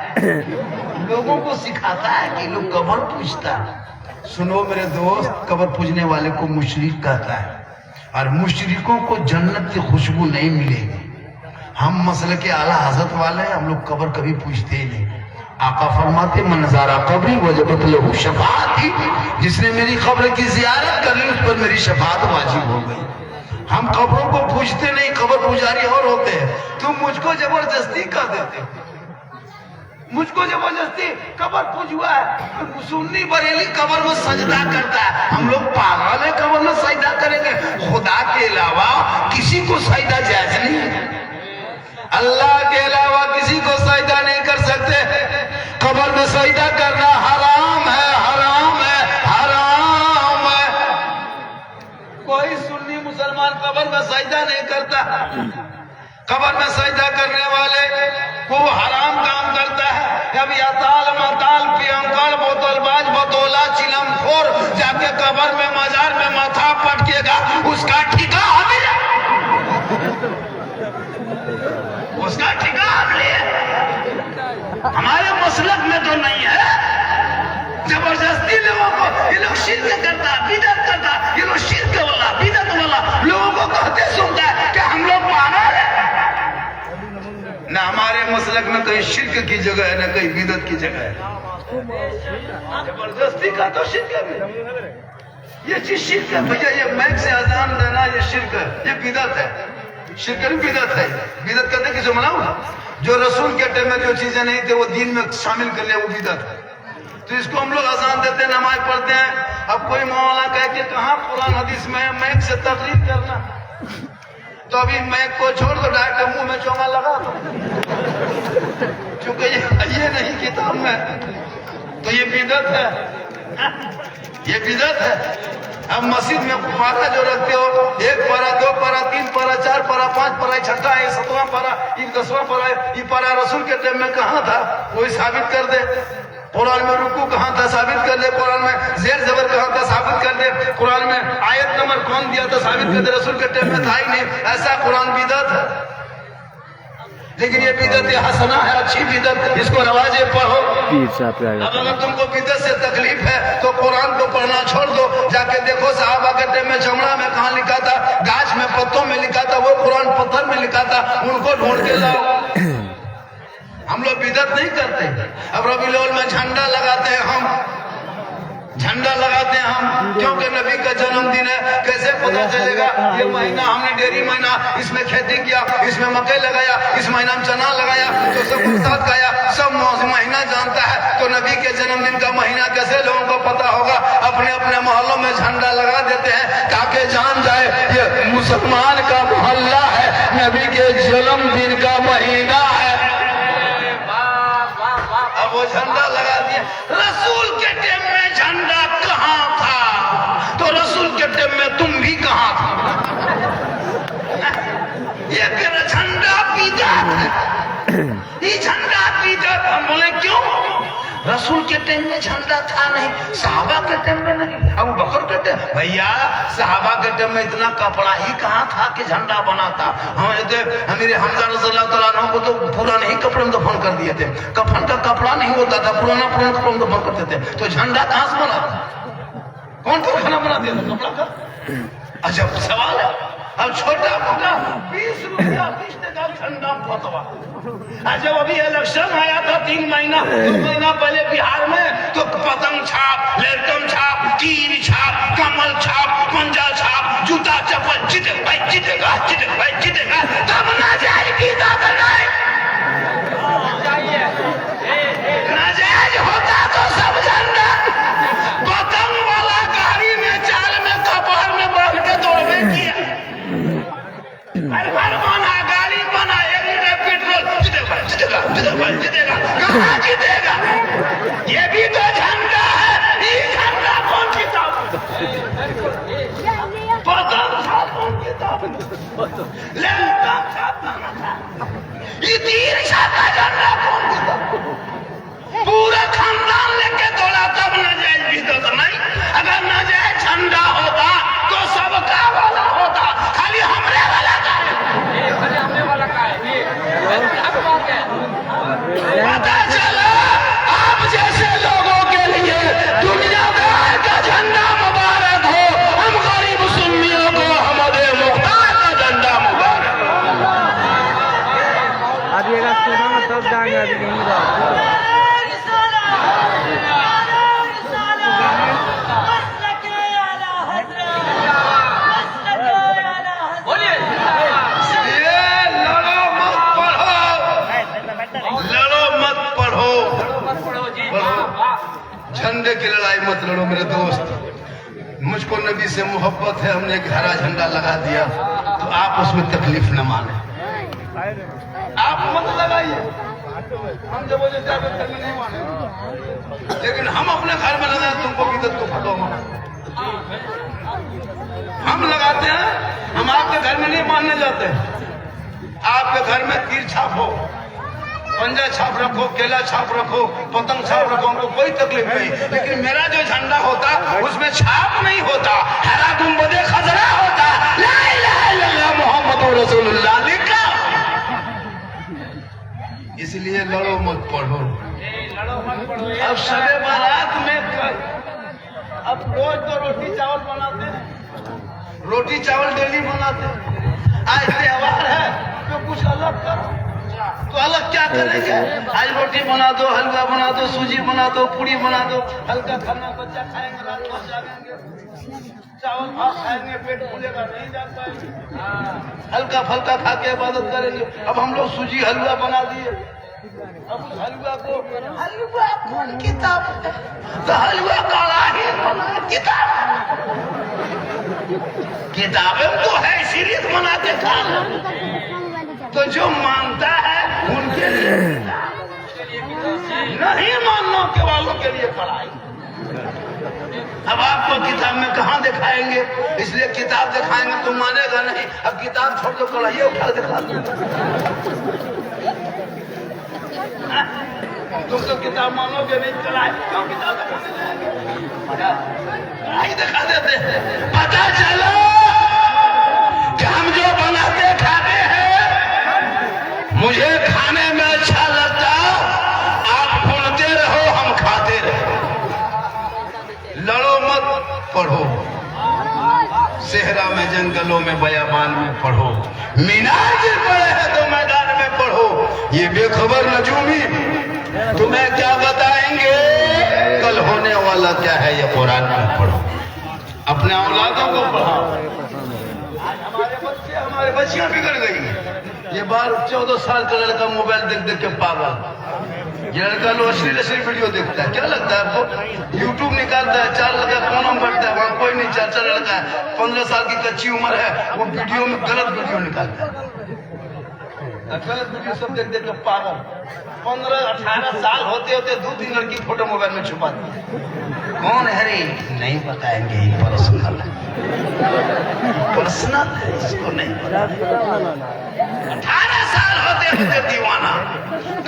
लोगों को सिखाता है कि लोग कब्र पूजता है। सुनो मेरे दोस्त, कब्र पूजने वाले को मुशरिक कहता है और मुशरिकों को जन्नत की खुशबू नहीं मिलेगी। हम मसलक के आला हजरत वाले हैं, हम लोग कब्र कभी पूजते ही नहीं। आका फरमाते मनजारा कब्री वजबत लहू शफाअती, जिसने मेरी कब्र की जियारत कर ली उस पर मेरी शफाअत वाजिब हो गई। हम कब्रों को पूजते नहीं, कब्र पुजारी और होते हैं। तुम मुझको जबरदस्ती कर देते, मुझको जबरदस्ती कब्र पूज हुआ है। सुन्नी बरेली कब्र में सजदा करता है, हम लोग पागल है कब्र में सजदा करेंगे। खुदा के अलावा किसी को सजदा जायज नहीं है, अल्लाह के अलावा किसी को सजदा नहीं कर सकते। सजदा करना हराम है, हराम है, हराम है। कोई सुन्नी मुसलमान कब्र में सजदा नहीं करता। कब्र में सजदा करने वाले को हराम काम करता है। जब याताल मताल पियंकर बोतलबाज बतौला चिलमखोर जाके कब्र में मजार में माथा पटकेगा, उसका ठिका हमें, उसका ठिका हमने। हमारे मसलक में तो नहीं है। जबरदस्ती लोगों को, ये लोग शिर्क करता, बिदअत करता, ये लोग शिर्क वाला बिदअत वाला लोगों को कहते सुनता है कि हम लोग पागल है। ना हमारे मसलक में कहीं शिर्क की जगह है, ना कहीं बिदअत की जगह है। जबरदस्ती का तो शिर्क है, ये चीज शिर्क है भैया। ये मैक से अजान देना ये शिर्क है, ये बिदअत है। शिर्क भी बिदअत है। बिदअत करने की जो मनाऊ, जो रसूल के टाइम में जो चीजें नहीं थे वो दीन में शामिल कर लिया, वो बिदअत है। तो इसको हम लोग अजान देते हैं, नमाज पढ़ते हैं। अब कोई मौलाना कहे कि कहाँ कुरान हदीस में मैक से तकरीर करना, तो अभी मैक को छोड़ दो, डायरेक्ट मुंह में चोंगा लगा दो, क्योंकि ये नहीं किताब में, तो ये बिदअत है, ये बिदअत है। अब मस्जिद में पारा जो रखते हो, 1 पारा 2 पारा 3 पारा 4 पारा 5 पारा, 6ठा है, 7वां पारा, 10वां पारा है। ये पारा रसूल के टाइम में कहाँ था, कोई साबित कर दे। कुरान में रुकू कहाँ था, साबित कर दे। कुरान में जेर जबर कहाँ था, साबित कर दे। कुरान में आयत नंबर कौन दिया था, साबित कर दे। रसूल के टाइम में था ही नहीं। ऐसा कुरान बिदअत है। लेकिन ये बिदअत हसना है, अच्छी बिदअत, इसको रवाजे पढ़ो। अब अगर तुमको बिदअत से तकलीफ है तो कुरान को पढ़ना छोड़ दो। जाके देखो सहाबा के टाइम में चमड़ा में कहाँ लिखा था, गाछ में पत्तों में लिखा था, वो कुरान पत्थर में लिखा था, उनको ढूंढ के लाओ। हम लोग बिदअत नहीं करते। अब रबीउल अव्वल में झंडा लगाते हैं, हम झंडा लगाते हैं हम, क्योंकि नबी का जन्मदिन है। कैसे पता चलेगा? ये महीना हमने डेयरी महीना, इसमें खेती किया, इसमें मकई लगाया, इस महीना में चना लगाया, तो सब साथ खाया, सब महीना जानता है। तो नबी के जन्मदिन का महीना कैसे लोगों को पता होगा? अपने अपने मोहल्लों में झंडा लगा देते हैं ताकि जान जाए ये मुसलमान का मोहल्ला है, नबी के जन्मदिन का महीना है। अब वो झंडा लगा दिया। रसूल के टाइम में झंडा कहाँ था? तो रसूल के टाइम में तुम भी कहाँ था? ये तेरा झंडा बिदअत है, ये झंडा बिदअत। हम बोले क्यों? रसूल के टाइम में झंडा था नहीं, सहाबा के टाइम में नहीं, अबू बकर के टाइम। भैया सहाबा के टाइम में इतना कपड़ा ही कहाँ था कि झंडा बना था? मेरे हमजा रज़ियल्लाहु तआला अन्हु को तो पुराने ही कपड़े में दफन कर दिए थे। कफन का कपड़ा नहीं होता था, पुराना कपड़े में दफन करते थे। तो झंडा कहाँ से बना? कौन कारखाना बना दिया था कपड़ा का? अजब सवाल है। अब छोटा मोटा 20 रुपया 20 टका झंडा फतवा। जब अभी इलेक्शन आया था 3 महीना 2 महीना पहले बिहार में, तो पतंग छाप, लड़कम छाप, तीर छाप, कमल छाप, पंजा छाप, जूता चप्पल, जीतेगा भाई, जीतेगा, जीतेगा भाई, जीतेगा। तब ना जाएगी, तब नहीं नाजायज होता तो सब झंडा पतंग वाला गाड़ी में, चाल में, कपार में बांध के दौड़े किया। घर बना, गाड़ी बना, 1 लीटर पेट्रोल, जीतेगा, जीतेगा, जीतेगा, जीतेगा। कहाँ जीतेगा? ये भी तो झंडा है। ये झंडा कौन जीता? पतंग था कौन जीता? लंका था, ये तीर छाता झंडा कौन जीता? पूरा खानदान लेके दौड़ा, तब नाजायज बिदअत नहीं। अगर नाजायज झंडा होता तो सबका वाला होता, खाली हमरे वाला का। पता चला आप जैसे लोगों के लिए दुनिया भर का झंडा मुबारक हो। हम गरीब सुन्नियों को हमदे मुख्तार का झंडा मुबारक। अभी अगर सुना तब जाएंगे, अभी नहीं रहा। झंडे की लड़ाई मत लड़ो मेरे दोस्त। मुझको नबी से मोहब्बत है, हमने एक हरा झंडा लगा दिया, तो आप उसमें तकलीफ न माने, आप मत लगाइए। हम जब वो जैसे आपके घर में नहीं माने, लेकिन हम अपने घर में लगाए तुमको बिदत को फटो हम लगाते हैं। हम आपके घर में नहीं मानने जाते। आपके घर में तीर छाप हो, पंजा छाप रखो, केला छाप रखो, पतंग छाप रखो, हमको कोई तकलीफ नहीं। लेकिन मेरा जो झंडा होता उसमें छाप नहीं होता, हरा गुंबदे खजरा होता, ला इलाहा इल्लल्लाह मुहम्मदुर रसूलुल्लाह लिखा। इसलिए लड़ो मत पढ़ो। अब शबे बारात में अब रोज तो रोटी चावल बनाते हैं, रोटी चावल डेली बनाते हैं। आज त्योहार है तो कुछ अलग करो। तो अलग क्या करेंगे? आज रोटी बना दो, हलवा बना दो, सूजी बना दो, पूरी बना दो, हल्का खाना बच्चा खाएंगे, रात को जागेंगे, चावल भात खाएंगे, पेट फूलेगा नहीं जा पाएंगे, हल्का फल्का खा के इबादत करेंगे। अब हम लोग सूजी हलवा बना दिए। अब उस हलवा को हलवा कौन किताब है? तो हलवा कड़ाही बना किताब, किताबें तो है इसीलिए बना के खा। तो जो मानता है उनके लिए, नहीं मानने के वालों के लिए पढ़ाई। अब आपको किताब में कहाँ दिखाएंगे? इसलिए किताब दिखाएंगे तो मानेगा नहीं। अब किताब छोड़ दो, कढ़ाई उठा दिखा दो। तुम तो किताब मानोगे नहीं, कढ़ाई क्यों किताब दिखाने जाएंगे? कढ़ाई दिखा देते। पता चलो कि हम जो बनाते खाते हैं, मुझे खाने में अच्छा लगता, आप भूलते रहो, हम खाते रहो। लड़ो मत, पढ़ो। सेहरा में, जंगलों में, बयाबान में पढ़ो। मीनार गिर पड़े हैं तो मैदान में पढ़ो। ये बेखबर नजूमी तुम्हें क्या बताएंगे? कल होने वाला क्या है ये कुरान में पढ़ो। अपने औलादों को पढ़ाओ। हमारे बच्चियां बिगड़ गई। ये 12-14 साल का लड़का मोबाइल देख देख के पागल। ये लड़का लो अश्लील वीडियो देखता है। क्या लगता है आपको? यूट्यूब निकालता है, 4 लड़का कौन बढ़ता है, वहाँ कोई नहीं, 4 लड़का है। 15 साल की कच्ची उम्र है, वो वीडियो में गलत वीडियो निकालता है। गलत वीडियो सब देख देख के पागल। 15-18 साल होते होते 2-3 लड़की फोटो मोबाइल में छुपा दी। कौन है रे? नहीं बताएंगे, पर्सनल है, पर्सनल है, इसको नहीं पता। 18 साल होते होते दीवाना,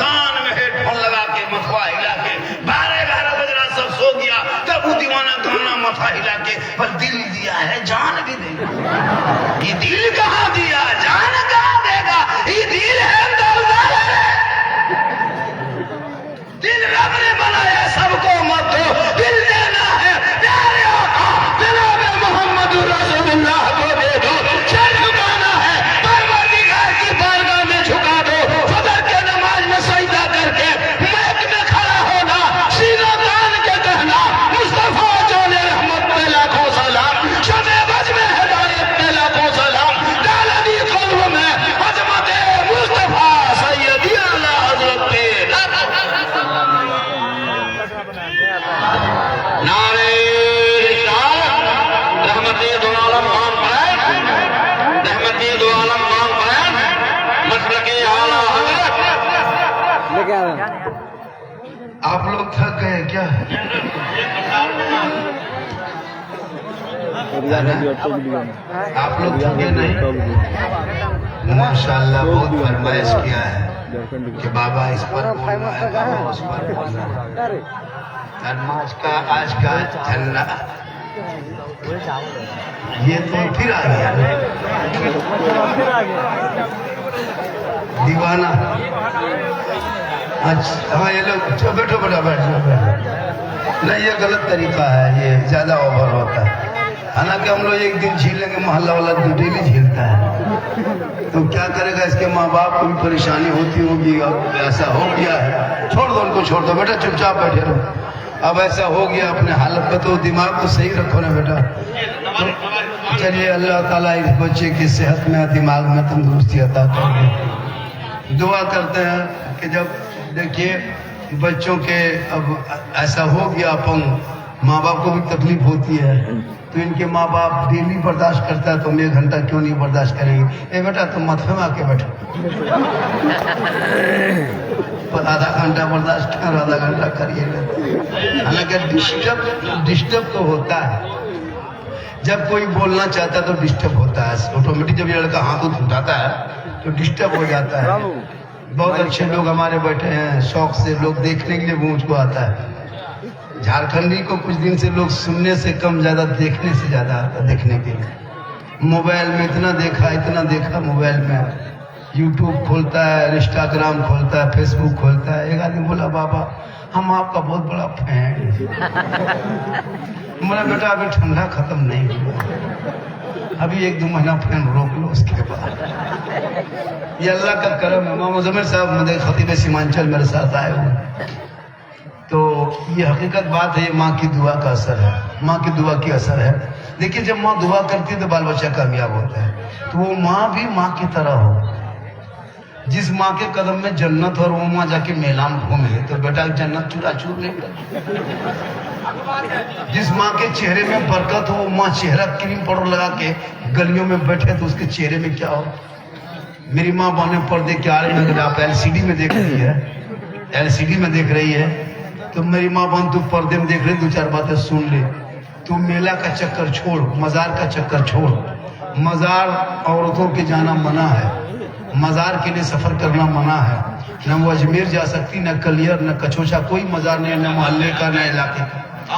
कान में हेडफोन लगा के, मथवा हिला के, 12-11 बज रहा, सब सो गया, तब वो दीवाना गाना मथा हिला के, पर दिल दिया है, जान भी देगा। ये दिल कहाँ दिया, जान कहाँ देगा? ये दिल है दिल रब ने बनाया, सबको मत दो, दिल देना है प्यारे आका जनाब मोहम्मद रसूलुल्लाह को दे दो। सर झुकाना है परवरदिगार की बारगाह में झुका दो। फजर के नमाज में सजदा करके मैक में खड़ा होना, सीना तान के कहना मुस्तफा जोले रहमत पे लाखों सलाम, शबे बज में हिदायत पे लाखों सलाम, डाला दी कल्ब में अजमत मुस्तफा सैयदी आला हजरत पे नारे रिसालत रहमती दो आलम मान पर, रहमती दो आलम मान पर, मसलके आला हजरत। लेके आ रहे आप लोग थक गए क्या? आप लोग थके नहीं? माशाल्लाह बहुत फरमाइश किया है कि बाबा इस पर बोलना है, बाबा उस पर बोलना है। नमाज का आज का झल्ला ये तो फिर आ गया दीवाना। अच्छा हाँ, ये लोग बैठो बैठो बैठो। नहीं, ये गलत तरीका है, ये ज्यादा ओवर होता है। हालांकि हम लोग एक दिन झीलेंगे, मोहल्ला वाला डेली झीलता है। तो क्या करेगा? इसके माँ बाप को भी परेशानी होती होगी। अब ऐसा हो गया है, छोड़ दो उनको, छोड़ दो बेटा, चुपचाप बैठे रहो। अब ऐसा हो गया, अपने हालत पे तो दिमाग को सही रखो ना बेटा। तो चलिए, अल्लाह ताला इस बच्चे की सेहत में, दिमाग में तंदुरुस्ती अता करे। दुआ करते हैं कि जब देखिए बच्चों के अब ऐसा हो गया अपंग, माँ बाप को भी तकलीफ होती है, तो इनके माँ बाप डेली बर्दाश्त करता है, तो 1 घंटा क्यों नहीं बर्दाश्त करेंगे? ए बेटा तुम मत में आके बैठो, पर आधा घंटा बर्दाश्त कर, आधा घंटा करिए। हालांकि डिस्टर्ब तो होता है, जब कोई बोलना चाहता है तो डिस्टर्ब होता है ऑटोमेटिक। जब ये लड़का हाथ उठाता है तो डिस्टर्ब हो जाता है। बहुत अच्छे लोग हमारे बैठे हैं, शौक से लोग देखने के लिए मुझको आता है। झारखंडी को कुछ दिन से लोग सुनने से कम ज्यादा देखने से ज्यादा आता है देखने के लिए। मोबाइल में इतना देखा मोबाइल में, यूट्यूब खोलता है, इंस्टाग्राम खोलता है, फेसबुक खोलता है। एक आदमी बोला बाबा हम आपका बहुत बड़ा फैन हैं। मेरा बेटा अभी ठंडा खत्म नहीं हुआ, अभी 1-2 महीना फैन रोक लो, उसके बाद। ये अल्लाह का करम है। मोहम्मद जमीर साहब मुझे खतीब सीमांचल मेरे साथ आए हुए, तो ये हकीकत बात है, ये माँ की दुआ का असर है, माँ की दुआ की असर है। देखिए जब माँ दुआ करती है तो बाल बच्चा कामयाब होता है, तो वो माँ भी माँ की तरह हो। जिस माँ के कदम में जन्नत और वो माँ जाके मेला में घूमे तो बेटा जन्नत चूर नहीं कर। जिस माँ के चेहरे में बरकत हो, वो माँ चेहरा क्रीम पाउडर लगा के गलियों में बैठे तो उसके चेहरे में क्या हो। मेरी माँ बहने पर्दे के आड़े में, अगर आप एलसीडी में देख रही है तो मेरी माँ बहन तू पर्दे में देख रही, 2-4 बातें सुन ले। तू मेला का चक्कर छोड़, मजार का चक्कर छोड़। मजार औरतों के जाना मना है, मजार के लिए सफर करना मना है। न वो अजमेर जा सकती, न कलियर, न कचोचा, कोई मजार नहीं, न मोहल्ले का न इलाके का।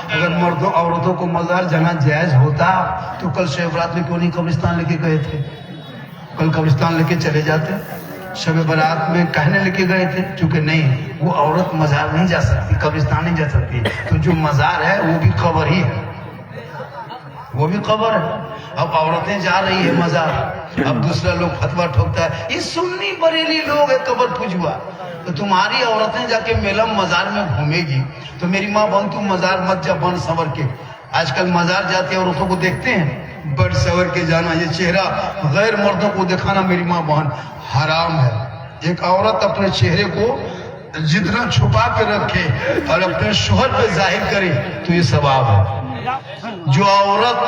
अगर मर्दों औरतों को मजार जाना जायज होता तो कल शिवरात में क्यों नहीं कब्रिस्तान लेके गए थे? कल कब्रिस्तान लेके चले जाते। शब बारात में कहने लेके गए थे, चूंकि नहीं वो औरत मजार नहीं जा सकती, कब्रिस्तान नहीं जा सकती, तो जो मजार है वो भी कब्र ही है, वो भी कब्र है। अब औरतें जा रही है मजार, अब दूसरा लोग फतवा ठोकता है ये सुन्नी बरेली लोग है कब्र पुजवा, तो तुम्हारी औरतें जाके मेला मजार में घूमेगी। तो मेरी माँ बहन तुम मजार मत जा, बन सवर के। आजकल मजार जाते औरतों को देखते हैं, बड़ सवर के जाना, ये चेहरा गैर मर्दों को दिखाना मेरी माँ बहन हराम है। एक औरत अपने चेहरे को जितना छुपा के रखे और अपने शोहर पे जाहिर करे तो ये सवाब है। जो औरत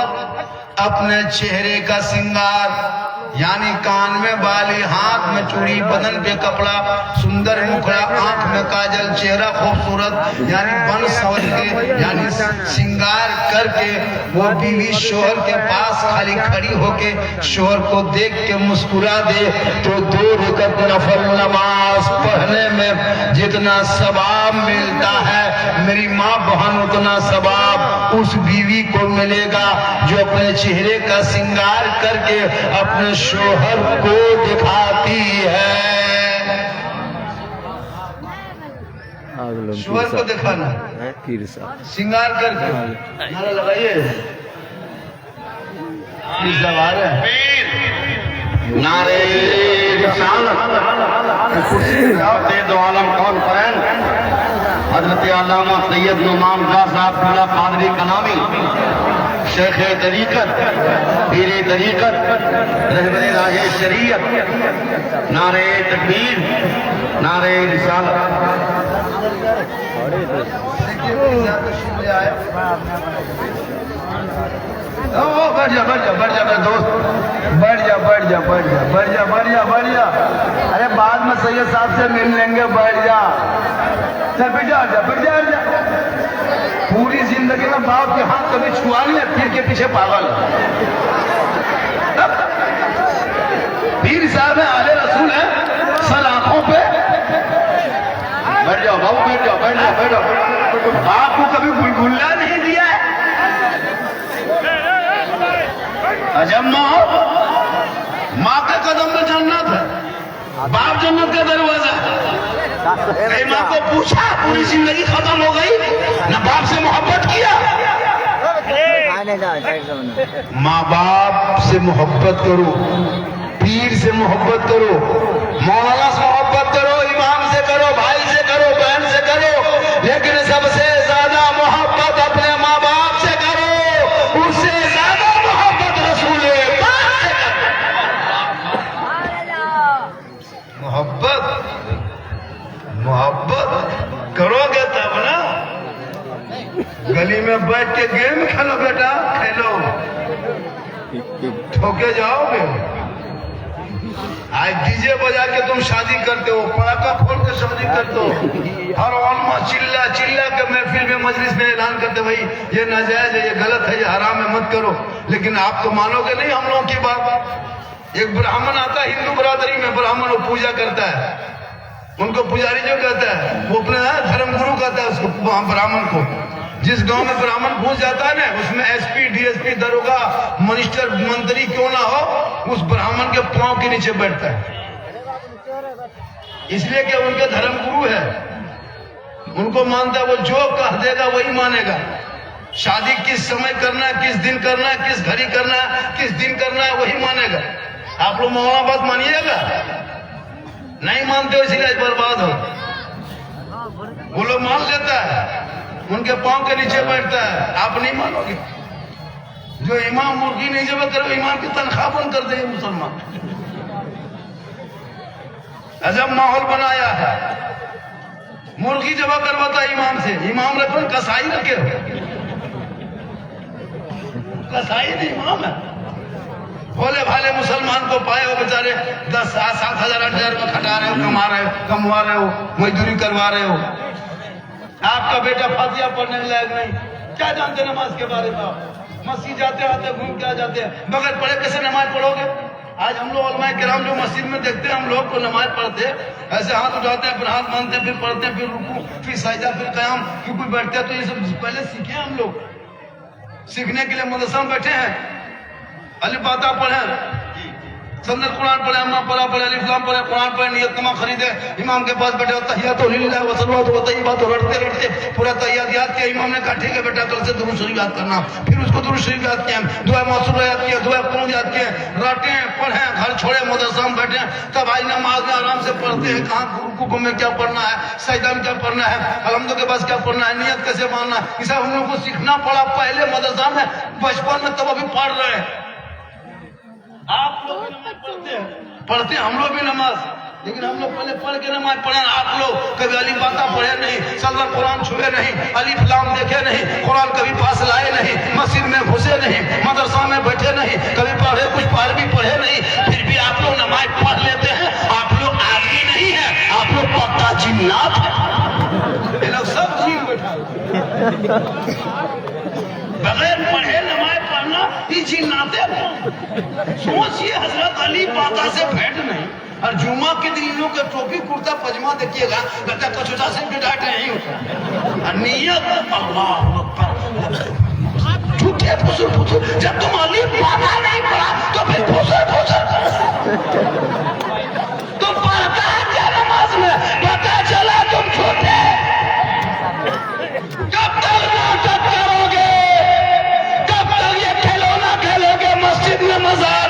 अपने चेहरे का श्रृंगार यानी कान में बाली, हाथ में चूड़ी, बदन पे कपड़ा, सुंदर मुखड़ा, आंख में काजल, चेहरा खूबसूरत यानी बन संवर के यानी श्रृंगार करके वो बीवी शोहर के पास खाली खड़ी होके शोहर को देख के मुस्कुरा दे तो 2 रकात नफल नमाज पढ़ने में जितना सवाब मिलता है मेरी माँ बहन उतना सवाब उस बीवी को मिलेगा जो अपने चेहरे का श्रृंगार करके अपने शोहर को दिखाती है। शोहर को दिखाना श्रृंगार करके नारा लगाइए, नारे दो आलम कॉन्फ्रेंस हजरत अल्लामा सैयद नुमान शाह साहब खुला कादरी कलामी शेख तरीकत, पीर तरीकत, रहबरे राह शरीयत, नारे तकबीर, नारे रिसालत। बढ़ जा मेरे दोस्त, बढ़ जा। अरे बाद में सैयद साहब से मिल लेंगे, बढ़ जा। चल बैठ जा। पूरी जिंदगी में बाप के हाथ कभी छुआ नहीं है, पीर के पीछे पागल। पीर साहब है, आले रसूल है, सर आंखों पे। बैठ जाओ बाबू, बैठ जाओ। बाप को कभी गुलगुल्ला नहीं दिया है। अजब माँ हो, माँ के कदम में जन्नत है, बाप जन्नत का दरवाजा। कई माँ को पूछा पूरी जिंदगी खत्म हो गई, न बाप से मोहब्बत किया। माँ बाप से मोहब्बत करो, पीर से मोहब्बत करो, मौलाना से मोहब्बत करो, इमाम से करो, भाई से करो, बहन से करो, लेकिन सबसे ज्यादा मोहब्बत अपने माँ बाप से करो, उससे ज्यादा मोहब्बत रसूल पाक से करो। मोहब्बत करोगे तब ना। गली में बैठ के गेम खेलो बेटा, खेलो, ठोके जाओगे। आज डीजे बजा के तुम शादी करते हो, पटाखा फोड़ के शादी करते हो, हर ओलमा चिल्ला चिल्ला के महफिल में मजलिस में ऐलान करते भाई ये नाजायज है, ये गलत है, ये हराम है, मत करो। लेकिन आप तो मानोगे नहीं हम लोगों की बात। एक ब्राह्मण आता है हिंदू बरादरी में, ब्राह्मण वो पूजा करता है, उनको पुजारी जो कहता है वो अपने धर्मगुरु कहता है उसको, ब्राह्मण को। जिस गांव में ब्राह्मण घुस जाता है ना, उसमें एसपी डीएसपी दरोगा मिनिस्टर मंत्री क्यों ना हो, उस ब्राह्मण के पांव के नीचे बैठता है, इसलिए कि उनके धर्मगुरु है, उनको मानता है, वो जो कह देगा वही मानेगा। शादी किस समय करना है, किस दिन करना है, किस घड़ी करना है, किस दिन करना है, वही मानेगा। आप लोग मौला बात मानिएगा, नहीं मानते हो इसलिए बर्बाद हो। वो लोग मान लेता है, उनके पांव के नीचे बैठता है, आप नहीं मानोगे। जो इमाम मुर्गी नहीं जब करो, इमाम की तनख्वाह बंद कर दे मुसलमान। अजब माहौल बनाया है, मुर्गी जब करवाता है इमाम से, इमाम रखो कसाई रखे हो, कसाई नहीं इमाम है। भोले भाले मुसलमान को पाए हो बेचारे 10,000-7,000 8,000 रुपये खटा रहे हो, कमवा रहे हो, मजदूरी करवा रहे हो। आपका बेटा फातिया पढ़ने के लायक नहीं, क्या जानते नमाज के बारे में? मस्जिद जाते आते घूम के आ जाते हैं, बगैर पढ़े कैसे नमाज पढ़ोगे? आज हम लोग उलमाए किराम जो मस्जिद में देखते हैं, हम लोग को नमाज पढ़ते ऐसे हाथ उठाते हैं, फिर हाथ बांधते, फिर पढ़ते, फिर रुकू, फिर सजदा, फिर कयाम, फिर कोई बैठते हैं, तो ये सब पहले सीखे हम लोग। सीखने के लिए मदरसा में बैठे हैं, अली बाता पढ़े, संदर कुरान पढ़े, अम्मा पढ़ा पढ़े, अलिफ्लाम पढ़े, कुरान पढ़े, नियतनामा खरीदे, इमाम के पास बैठे, तहियातु लिल्लाह व सल्लल्लाहु व तय्यबातु, रटते पूरा तहियात याद किया। इमाम ने कहा ठीक है बेटा, कल से दुरूद शरीफ याद करना, फिर उसको दुरूद शरीफ याद किया, दुआ मासूरा याद किया, दुआ कुनूत याद किया, रटे पढ़े, घर छोड़े, मदरसा में बैठे, तब आई नमाज में आराम से पढ़ते हैं, कहाँ रुकू में क्या पढ़ना है, सजदा में क्या पढ़ना है, अलहम्दु के पास क्या पढ़ना है, नियत कैसे मानना है, इसे हम लोग को सीखना पड़ा पहले मदरसा में, बचपन में, तब अभी पढ़ रहे हैं। आप लोग भी नमाज पढ़ते हैं, हम लोग भी नमाज, लेकिन हम लोग पहले पढ़ के नमाज पढ़े। आप लोग कभी अली बाता पढ़े नहीं, सल्लल्लाहु कुरान छुए नहीं, अलिफ्लाम देखे नहीं, कुरान कभी पास लाए नहीं, मस्जिद में घुसे नहीं, मदरसा में बैठे नहीं, कभी पढ़े कुछ पढ़ भी पढ़े नहीं, फिर भी आप लोग नमाज पढ़ लेते हैं। आप लोग आदमी नहीं है, आप लोग पक्का जिन्नात है। ये लोग सब जीव बैठा बगैर पढ़े नमाज पढ़ना ये जिन्नाते हैं। सोचिए हजरत अली बाता से भेंट नहीं, और जुम्मा के दिन इन लोग के टोपी कुर्ता पजामा देखिएगा, लगता कचुचा से डांट नहीं होता। नियत अल्लाह अकबर, झूठे फुसुर, जब तुम अली बाता नहीं पढ़ा तो फिर फुसुर तुम पढ़ता है क्या नमाज में? पता चला तुम झूठे। कब तक नाटक करोगे? कब तक ये खिलौना खेलोगे मस्जिद में मजाक?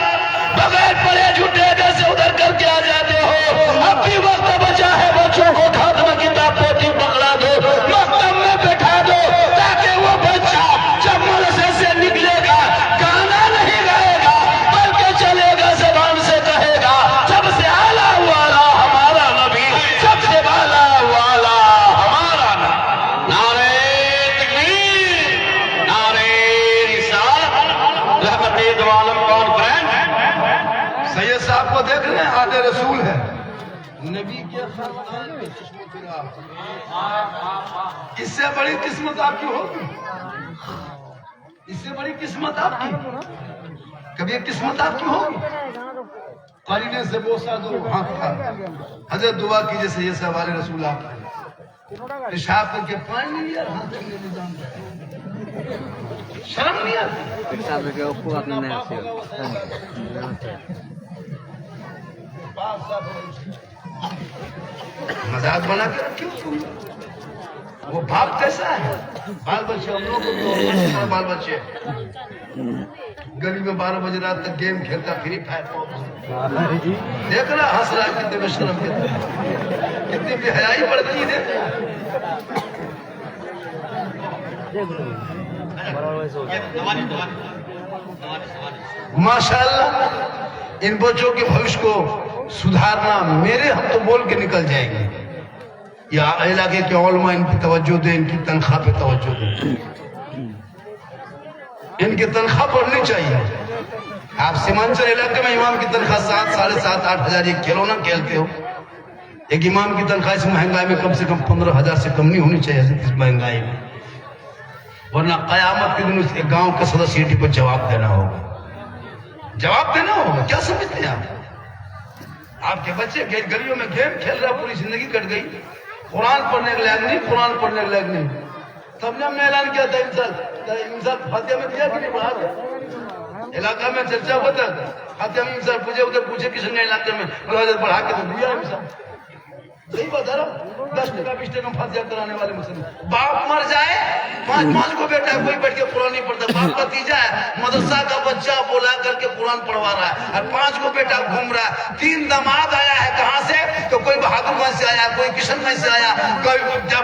बगैर पढ़े झूठे जैसे उधर करके आ जाते हो। अब भी वक्त बचा है, बच्चों को हाथ में किताब पोथी पकड़ा दो, मकतब में बैठा दो, ताकि वो बच्चा जब मदरसे से निकलेगा गाना नहीं गाएगा, बल्कि चलेगा ज़बान से कहेगा सबसे आला वाला हमारा नबी, सबसे वाला वाला हमारा नबी। नारे तकबीर, नारे रिसालत, रहमते दो आलम कॉन्फ्रेंस। सैयद साहब को देख रहे हैं, आले रसूल है, नबी के खानदान में चश्मे-ए-फिराक। इससे बड़ी किस्मत आपकी होगी, इससे बड़ी किस्मत आपकी, कभी एक किस्मत आपकी होगी। करीने से बोसा दो हाथ का, हजरत दुआ कीजिए सैयद साहब आले रसूल आप पेशाब करके पानी नहीं लिया, हाथ चलने निजाम, शर्म नहीं आती। मजाक बना के रखी हो। वो बाप कैसा है? बाल बच्चे हम लोग को, बाल बच्चे गली में 12 बजे रात तक गेम खेलता, फ्री फायर देख रहा, हंस रहा, कितने बेशरम, कितनी बेहयाई बढ़ती है। माशाअल्लाह, इन बच्चों के भविष्य को सुधारना मेरे हम तो बोल के निकल जाएंगे, या इलाके के उलमा इनकी तवज्जो दें, इनकी तनख्वाह पे तवज्जो दें, इनकी तनख्वाह बढ़नी चाहिए। आप सीमांचल इलाके में इमाम की तनख्वाह 7, 7,500, 8,000 एक खिलौना खेलते हो। एक इमाम की तनख्वाह इस महंगाई में कम से कम 15,000 से कम नहीं होनी चाहिए इस महंगाई में, वरना कयामत के दिन उस गांव के सदस्य को जवाब देना होगा। जवाब देना होगा। क्या समझते हैं आप? आपके बच्चे गलियों में गेम खेल रहे, पूरी जिंदगी कट गई, कुरान पढ़ने के लायक नहीं, कुरान पढ़ने के लायक नहीं। तब ने हमने ऐलान किया था इंसान फातिहा में दिया कि नहीं पढ़ा था? इलाका में चर्चा होता था, फातिहा में इंसान पूछे, उधर पूछे किसी इलाके में पढ़ा के तो दिया इंसान। सही बता रहा हूँ, 10 टका 20 टका फातिहा कराने वाले मुसलमान। बाप मर जाए, 5 को बेटा है, कोई बैठ के कुरान नहीं पढ़ता। बाप भतीजा है, मदरसा का बच्चा बोला करके कुरान पढ़वा रहा है, और 5 को बेटा घूम रहा है। 3 दामाद आया है, कहाँ से? तो कोई बहादुरगंज से आया, कोई किशनगंज से आया, कोई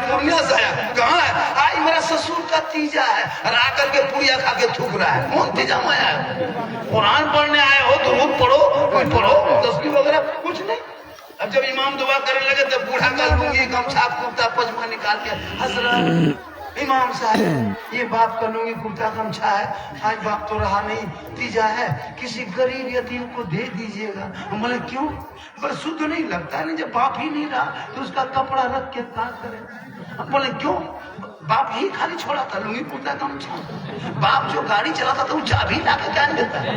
पूर्णिया से आया। कहाँ है? आज मेरा ससुर का तीजा है, और आकर के पुड़िया खा के थूक रहा है। कौन तीजा में आया है? कुरान पढ़ने आए हो तो रोज पढ़ो, कोई पढ़ो, तस्बीह वगैरह कुछ नहीं। अब जब इमाम दुआ करने लगे तब बूढ़ा का लूंगी गमछा कुर्ता पजामा निकाल के, हजरत इमाम साहब ये बाप का लूंगी कुर्ता गमछा है, आज बाप तो रहा नहीं, तीजा है, किसी गरीब यतीम को दे दीजिएगा। बोले क्यों? पर शुद्ध नहीं लगता नहीं, जब बाप ही नहीं रहा तो उसका कपड़ा रख के क्या करें? बोले क्यों? बाप ही खाली छोड़ा था लुंगी कुर्ता गमछा। बाप जो गाड़ी चलाता था वो चाबी ला के क्या देता है?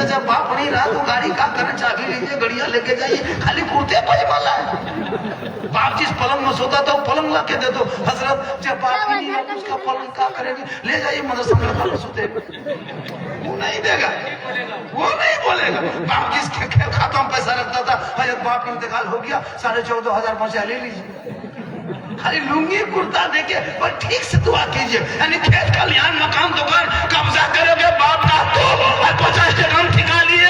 जब बाप नहीं रहा तो गाड़ी का करें, चाबी लीजिए, गड़िया लेके जाइए, खाली कुर्ते पजामा है। बाप जिस पलंग में सोता था वो पलंग ला के दे दो। हजरत जब बाप ही नहीं रहा तो उसका पलंग क्या करेंगे? ले जाइए मदरसा में सोते। वो नहीं देगा, वो नहीं बोलेगा। बाप जिस खाता में पैसा रखता था, हजरत बाप इंतकाल हो गया, 14,500 बचा, ले लीजिए। खाली लुंगी कुर्ता देके पर ठीक से दुआ कीजिए। यानी खेत खलिहान मकान दुकान कब्जा करोगे बाप का तो 50 टका ठिका लिए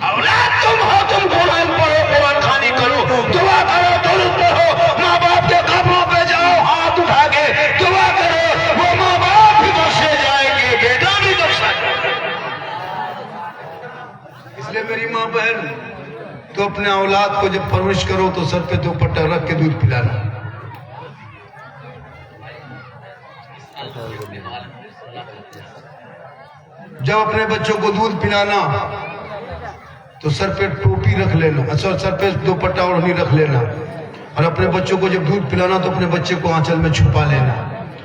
औलाद तुम हो, तुम कुरान पढ़ो, कुरान खानी करो, दुआ करो, दुरुस्त पढ़ो, माँ बाप के कब्रों पे जाओ, हाथ उठा के दुआ करो, वो माँ बाप भी बख्शे जाएंगे, बेटा भी बख्शा जाएगा। इसलिए मेरी माँ बहन, तो अपने औलाद को जब परवरिश करो तो सर पे दुपट्टा रख के दूध पिलाना। जब अपने बच्चों को दूध पिलाना तो सर पे टोपी रख लेना, अच्छा सर पे दुपट्टा ओढ़नी रख लेना। और अपने बच्चों को जब दूध पिलाना तो अपने बच्चे को आंचल में छुपा लेना।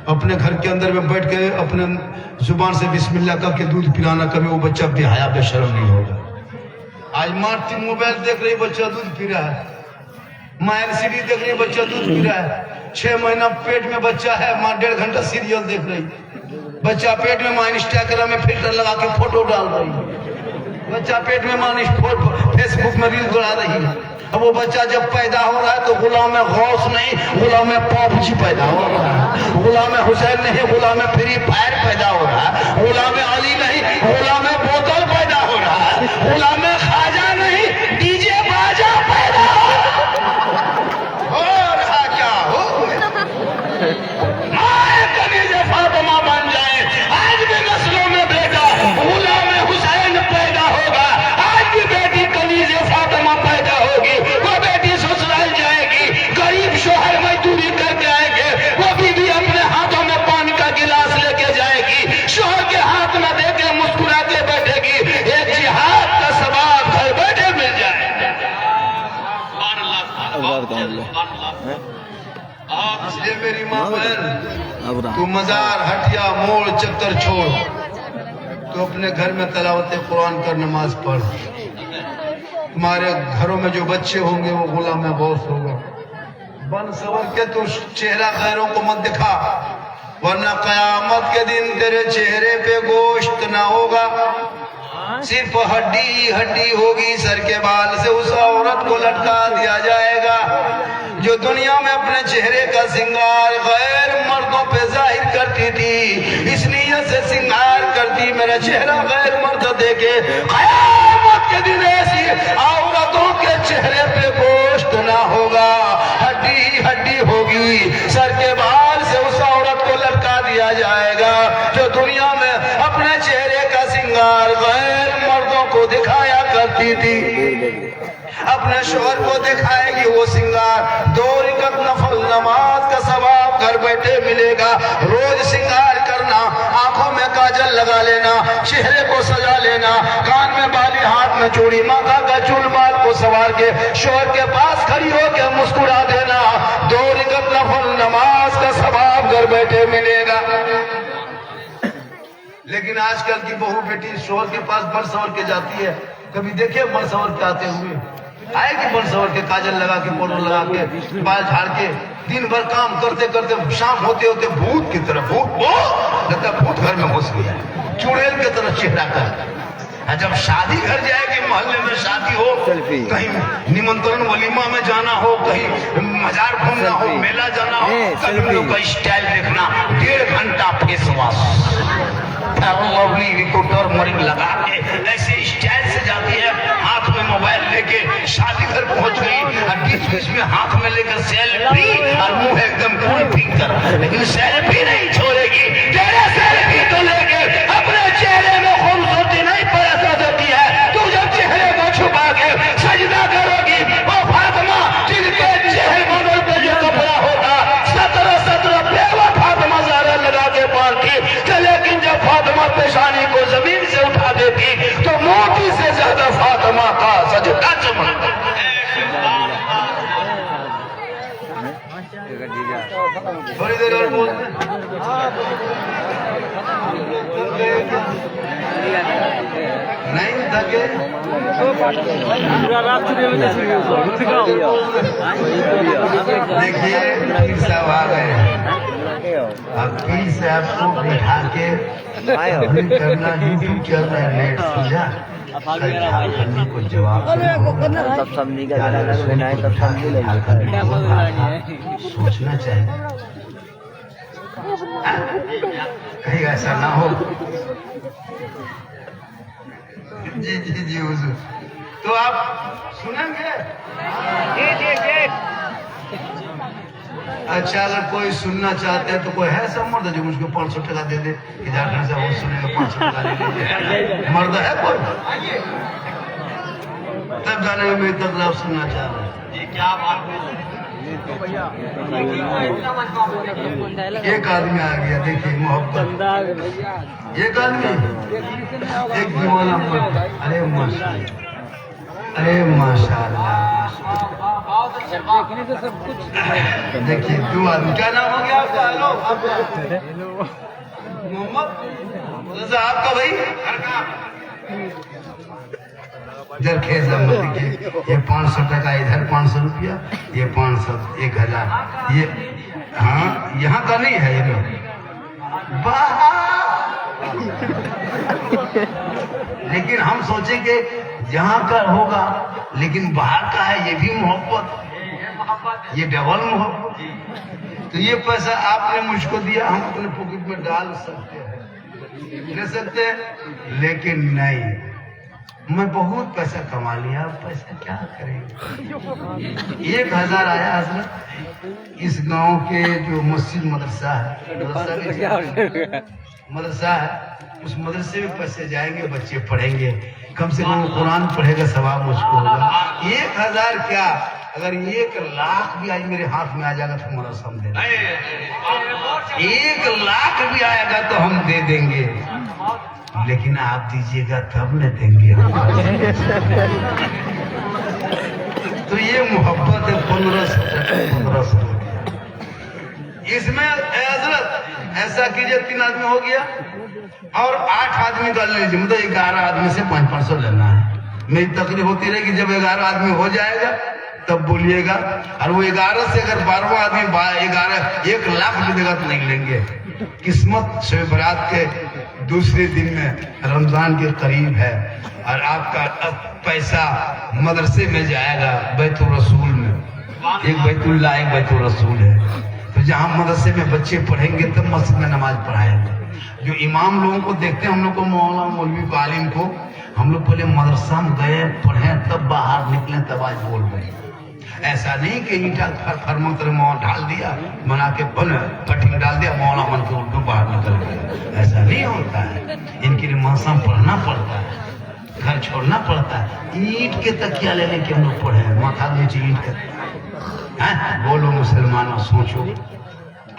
अपने घर के अंदर में बैठ के अपने जुबान से बिस्मिल्लाह का के दूध पिलाना, कभी वो बच्चा बेहया बेशर्म नहीं होगा। आज माँ मोबाइल देख रही, बच्चा दूध पी रहा है, माँ LCD देख रही, बच्चा दूध पी रहा है। 6 महीना पेट में बच्चा है, माँ 1.5 घंटा सीरियल देख रही, बच्चा पेट में, माँ इंस्टाग्राम में फिल्टर लगा के फोटो डाल रही, बच्चा पेट में, माँ फेसबुक में रील दौड़ा रही है। अब वो बच्चा जब पैदा हो रहा है तो गुलाम गौस नहीं, गुलाम PUBG पैदा हो रहा है, गुलाम हुसैन नहीं, गुलाम फ्री फायर पैदा हो रहा है, गुलाम अली नहीं, गुलाम बोतल पैदा हो रहा है, गुलाम खाजा नहीं, डीजे बाजा पैदा हो रहा। क्या हो कनीज़े फातिमा बन जाए, आज भी नस्लों में बेटा गुलाम हुसैन पैदा होगा, आज भी बेटी कनीज़े फातिमा पैदा होगी, वो बेटी ससुराल जाएगी, गरीब शोहर मजदूरी करके आएंगे, वो बीवी अपने हाथों में पानी का गिलास लेके जाएगी, शोहर के हाथ में देके मुस्कुरा के बैठेगी, एक जिहाद का सवाब घर बैठे मिल जाए। इसलिए मेरी माँ बहन, तू मजार हटिया मोड़ चक्कर छोड़, तो अपने घर में तलावत कुरान कर नमाज पढ़। तुम्हारे घरों में जो बच्चे होंगे वो गुलाम गौस होगा। बन सवर के तू चेहरा गैरों को मत दिखा, वरना कयामत के दिन तेरे चेहरे पे गोश्त ना होगा, सिर्फ हड्डी हड्डी होगी। सर के बाल से उस औरत को लटका दिया जाएगा जो दुनिया में अपने चेहरे का श्रृंगार गैर मर्दों पे जाहिर करती थी, इसलिए से श्रृंगार करती, मेरा चेहरा गैर मर्द देखे। कयामत के दिन ऐसी औरतों के चेहरे पे गोश्त ना होगा, हड्डी हड्डी होगी। सर के बाल से उस औरत को लटका दिया जाएगा जो दुनिया में अपने चेहरे का श्रृंगार गैर मर्दों को दिखाया करती थी। अपने शोहर को दिखाएगी वो सिंगार। 2 रकात नफल नमाज का सवाब घर बैठे मिलेगा। रोज सिंगार करना, आंखों में काजल लगा लेना, चेहरे को सजा लेना, कान में बाली, हाथ में चूड़ी, माथा का चूल बाल को सवार के शोहर के पास खड़ी होकर मुस्कुरा देना। 2 रकात नफल नमाज का सवाब घर बैठे मिलेगा। लेकिन आजकल की बहू बेटी शोहर के पास बल सवर के जाती है। कभी देखे बल सवर के आते हुए? आएगी बल सवर के, काजल लगा के, पाउडर लगा के, बाल झाड़ के, दिन भर काम करते करते शाम होते होते भूत की तरह, भूत लगता भूत घर में घुस गया, चुड़ैल की तरह चेहरा कर। जब शादी घर जाएगी, मोहल्ले में शादी हो, कहीं निमंत्रण वलीमा में जाना हो, कहीं मजार घूमना हो, मेला जाना हो, कभी लोग का स्टाइल देखना, 1.5 घंटा फेस वॉश, टर्मरिक लगा के ऐसे स्टाइल से जाती है, हाथ में मोबाइल लेके शादी घर पहुंच गई और बीच में हाथ में लेकर सेल्फी और मुंह एकदम कूल फिकर। लेकिन सेल्फी नहीं छोड़ेगी, तेरे सेल्फी तो लेके अपने चेहरे में खूबसूरती नहीं पैदा देती है। तू जब चेहरे को छुपा के सजदा करोगी, वो फातिमा जिनके चेहरे बदल पे जो कपड़ा होता 17 बेवा फातिमा ज़ारा लगा के पालती, लेकिन जब फातिमा पेशानी को जमीन से उठा देती तो मोती से ज्यादा फातिमा का सजदा चमकता। थोड़ी देर और बोलते नहीं थके, देखिए पीर साहब आ गए। अब पीर साहब को बिठा के करना, यूट्यूब चल रहा है नेट, समझा? करने को जवाब तब समझी का तब समझी सोचना चाहिए, कहीं ऐसा ना हो। जी जी जी हुजूर, तो आप सुनेंगे? अच्छा, अगर कोई सुनना चाहते हैं तो कोई है सब मर्द जो मुझको 500 टका दे दे कि जाकर से वो सुनेगा, 500 टका ले लीजिए। मर्द है कोई? तब जाने में मेरी तक आप सुनना चाह रहे हैं। ये क्या बात है? एक आदमी आ गया, देखिए मोहब्बत। एक आदमी, एक दीवाना, अरे माशाल्लाह, अरे माशाल्लाह। देखिए 2 आदमी, क्या नाम हो गया आपका? मोहम्मद आपका भाई जरखेज अहमद। देखिए ये 500 टका, इधर 500 रुपया, ये 500, 1000, ये हाँ यहाँ का नहीं है ये लोग। लेकिन हम सोचेंगे यहाँ का होगा, लेकिन बाहर का है, ये भी मोहब्बत, ये डबल मोहब्बत। तो ये पैसा आपने मुझको दिया, हम अपने पॉकेट में डाल सकते हैं, ले सकते हैं, लेकिन नहीं, मैं बहुत पैसा कमा लिया, अब पैसा क्या करेंगे? 1000 आया हजरत, इस गांव के जो मस्जिद मदरसा है, मदरसा है, उस मदरसे में पैसे जाएंगे, बच्चे पढ़ेंगे, कम से कम कुरान पढ़ेगा, सवाब मुझको होगा। 1000 क्या, अगर 1 लाख भी आज मेरे हाथ में आ जाएगा तो मदरसा हम दे देंगे। 1 लाख भी आएगा तो हम दे देंगे, लेकिन आप दीजिएगा तब न देंगे। तो ये मोहब्बत है। 1500 इसमें हजरत ऐसा कीजिए, 3 आदमी हो गया और 8 आदमी का ले लीजिए, मतलब 11 आदमी से 500 लेना है। मेरी तकलीफ होती रहेगी, जब 11 आदमी हो जाएगा तब बोलिएगा, और वो 11 से अगर 12वां आदमी 1 लाख भी देगा तो नहीं लेंगे। किस्मत शब बरात के दूसरे दिन में रमजान के करीब है और आपका अब पैसा मदरसे में जाएगा, बैतुल रसूल में। एक बैतुल्लाह, एक बैतुल रसूल है। तो जहाँ मदरसे में बच्चे पढ़ेंगे तब मस्जिद में नमाज पढ़ाएंगे। जो इमाम लोगों को देखते हैं, हम लोग को मौलाना मौलवी को आलिम को, हम लोग पहले मदरसा में गए पढ़े तब बाहर निकले तब आज बोल रहे। ऐसा नहीं कि ईटा फरमंत्र में ढाल दिया, बना के कटिंग डाल दिया, मौला मन के उर्दू बाहर निकल गए। ऐसा नहीं होता है, इनके लिए मौसम पढ़ना पड़ता है। घर छोड़ना पड़ता है। ईंट के तकिया लेने के हम लोग पड़े हैं, माथा नीचे ईंट के। बोलो मुसलमानों, सोचो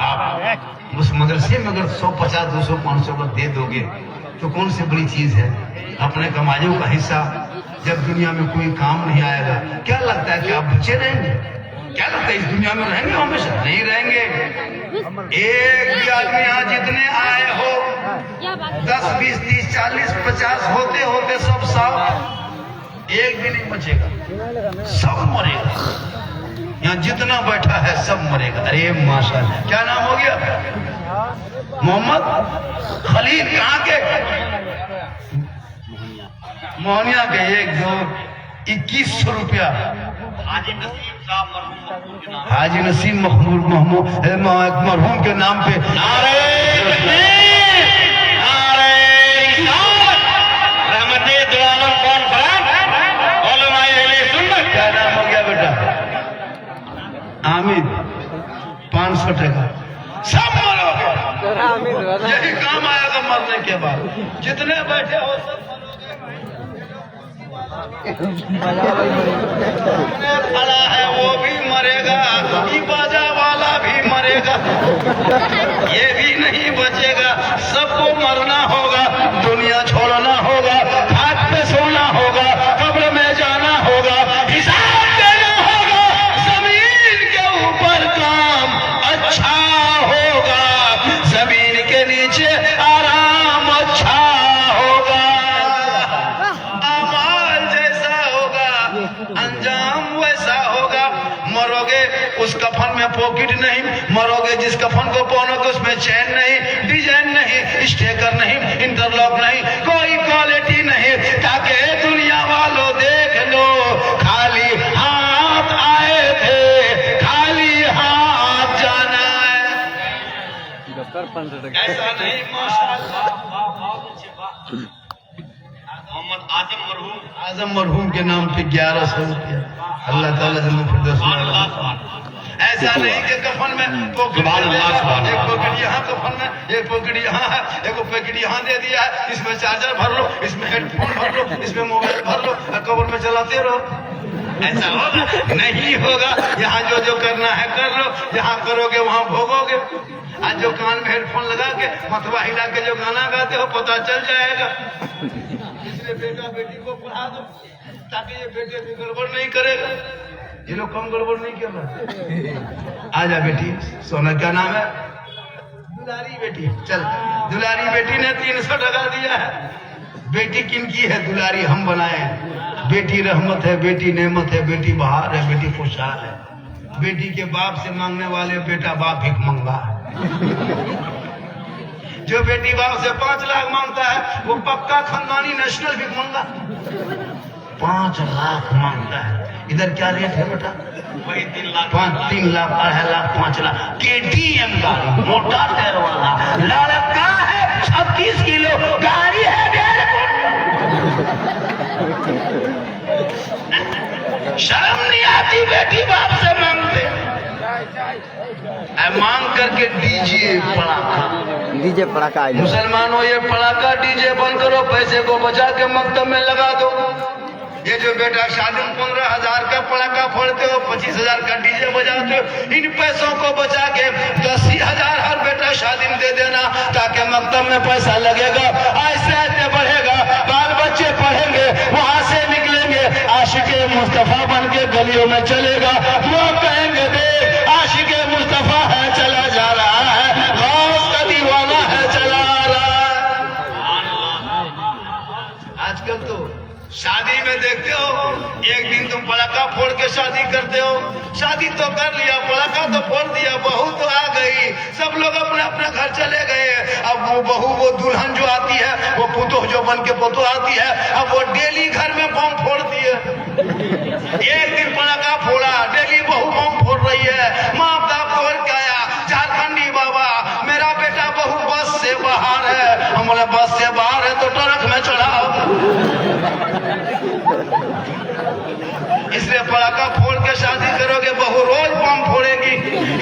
आप उस मदरसे में अगर 100, 50, 200, 500 को दे दोगे तो कौन सी बड़ी चीज है। अपने कमाइयों का हिस्सा जब दुनिया में कोई काम नहीं आएगा, क्या लगता है कि आप बचे रहेंगे? क्या लगता है इस दुनिया में रहेंगे हमेशा? नहीं रहेंगे। एक भी आदमी यहाँ जितने आए हो 10, 20, 30, 40, 50 होते होते सब साफ, एक भी नहीं बचेगा, सब मरेगा। यहाँ जितना बैठा है सब मरेगा। अरे माशाल्लाह, क्या नाम हो गया? मोहम्मद खलील। कहाँ के? मोहनिया के। 1, 2, 2100 रुपया हाजी नसीम मरहूम के नाम पे। क्या नाम हो गया बेटा? आमिर। 500 टका। सब मरोगे, यही काम आएगा मरने के बाद। जितने बैठे हो सब खड़ा है वो भी मरेगा, बाजा वाला भी मरेगा, ये भी नहीं बचेगा। सबको मरना होगा, दुनिया छोड़ना होगा, घाट पे सोना होगा, कब्र में जाना होगा, हिसाब देना होगा। जमीन के ऊपर काम अच्छा होगा, जमीन के नीचे आराम अच्छा होगा। अंजाम वैसा होगा। मरोगे उस कफन में पॉकेट नहीं, मरोगे जिस कफन को पहनोगे उसमें चैन नहीं, डिजाइन नहीं, स्टेकर नहीं, इंटरलॉक नहीं, कोई क्वालिटी नहीं, ताकि दुनिया वालों देख लो खाली हाथ आए थे, खाली हाथ जाना है। ऐसा नहीं। माशाअल्लाह। मोहम्मद आजम मरहूम के नाम पे 1100 रुपया। अल्लाह ताला जन्नत फिरदौस में। ऐसा नहीं कि कफन में एक पॉकेट यहाँ कफन में, एक पॉकेट यहाँ है, एक पॉकेट यहाँ दे दिया है, इसमें चार्जर भर लो, इसमें हेडफोन भर लो, इसमें मोबाइल भर लो, कब्र में चलाते रहो। ऐसा होगा? नहीं होगा। यहाँ जो जो करना है कर लो, जहाँ करोगे वहाँ भोगोगे। आज जो कान में हेडफोन लगा के मथवा हिला के जो गाना गाते हो पता चल जाएगा। इसलिए बेटा बेटी को पढ़ा दो ताकि ये बेटे भी गड़बड़ नहीं करेगा। ये लोग कम गड़बड़ नहीं कर रहा। आजा बेटी, सोना क्या नाम है? दुलारी बेटी। चल, दुलारी बेटी ने 300 टका दिया है। बेटी किनकी है? दुलारी हम बनाए हैं। बेटी रहमत है, बेटी नेमत है, बेटी बहार है, बेटी खुशहाल है। बेटी के बाप से मांगने वाले बेटा बाप भिख मंगा है। जो बेटी बाप से 5 लाख मांगता है वो पक्का खानदानी नेशनल भिख मंगा। 5 लाख मांगता है। इधर क्या रेट है बेटा? वही 3 लाख, 3 लाख, 2.5 लाख, 5 लाख। KTM गाड़ी, मोटा टायर वाला लड़का है, 36 किलो गाड़ी है। शर्म नहीं आती? बेटी बाप से मांगते, मांग करके डीजे पड़ाका। मुसलमानों, ये पड़ाका डीजे बंद करो, पैसे को बचा के मकतब में लगा दो। ये जो बेटा शादी में 15,000 का पड़ाका फोड़ते हो, 25,000 का डीजे बजाते हो, इन पैसों को बचा के 80,000 हर बेटा शादी में दे देना, ताकि मकतब में पैसा लगेगा, ऐसे ऐसे बढ़ेगा, बाल बच्चे पढ़ेंगे, वहां से निकलेंगे, आशिके मुस्तफा बन के गलियों में चलेगा। लोग कहेंगे देख आशिके मुस्तफा है, चला जा रहा है, गौस का दीवाना है, चला आ रहा है। आजकल तो शादी में देखते हो, एक दिन तुम पड़ाका फोड़ के शादी करते हो। शादी तो कर लिया, पड़ाका तो फोड़ दिया, बहू तो आ गई, सब लोग अपने अपने घर चले गए। अब वो बहू, वो दुल्हन जो आती है, वो पुतोह जो बन के पुतोह आती है, अब वो डेली घर में बम फोड़ती है। एक दिन पड़ाका फोड़ा, डेली बहू बम फोड़ रही है। माँ बाप फोड़ के आया, झारखंडी बाबा मेरा बेटा बहू बस से बाहर है। हम बोले बस से बाहर है तो ट्रक में चढ़ाओ। इसलिए पड़ाका फोड़ के शादी करोगे, बहू रोज बम फोड़ेगी।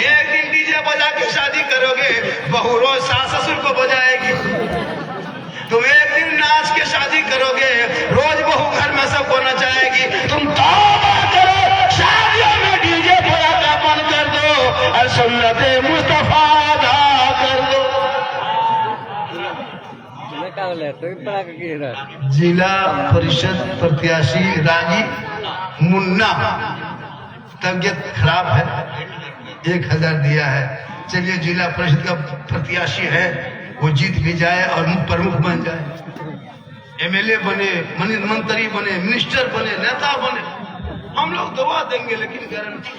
एक दिन डीजे बजा के शादी करोगे, बहू रोज सास ससुर को बजाएगी। तुम एक दिन नाच के शादी करोगे, रोज सुन्नत मुस्तफा अदा कर दो। जिला परिषद प्रत्याशी रानी मुन्ना तबियत खराब है, 1000 दिया है। चलिए जिला परिषद का प्रत्याशी है, वो जीत भी जाए और प्रमुख बन जाए, एमएलए बने, मंत्री बने, मिनिस्टर बने, नेता बने। हम लोग दुआ देंगे लेकिन गारंटी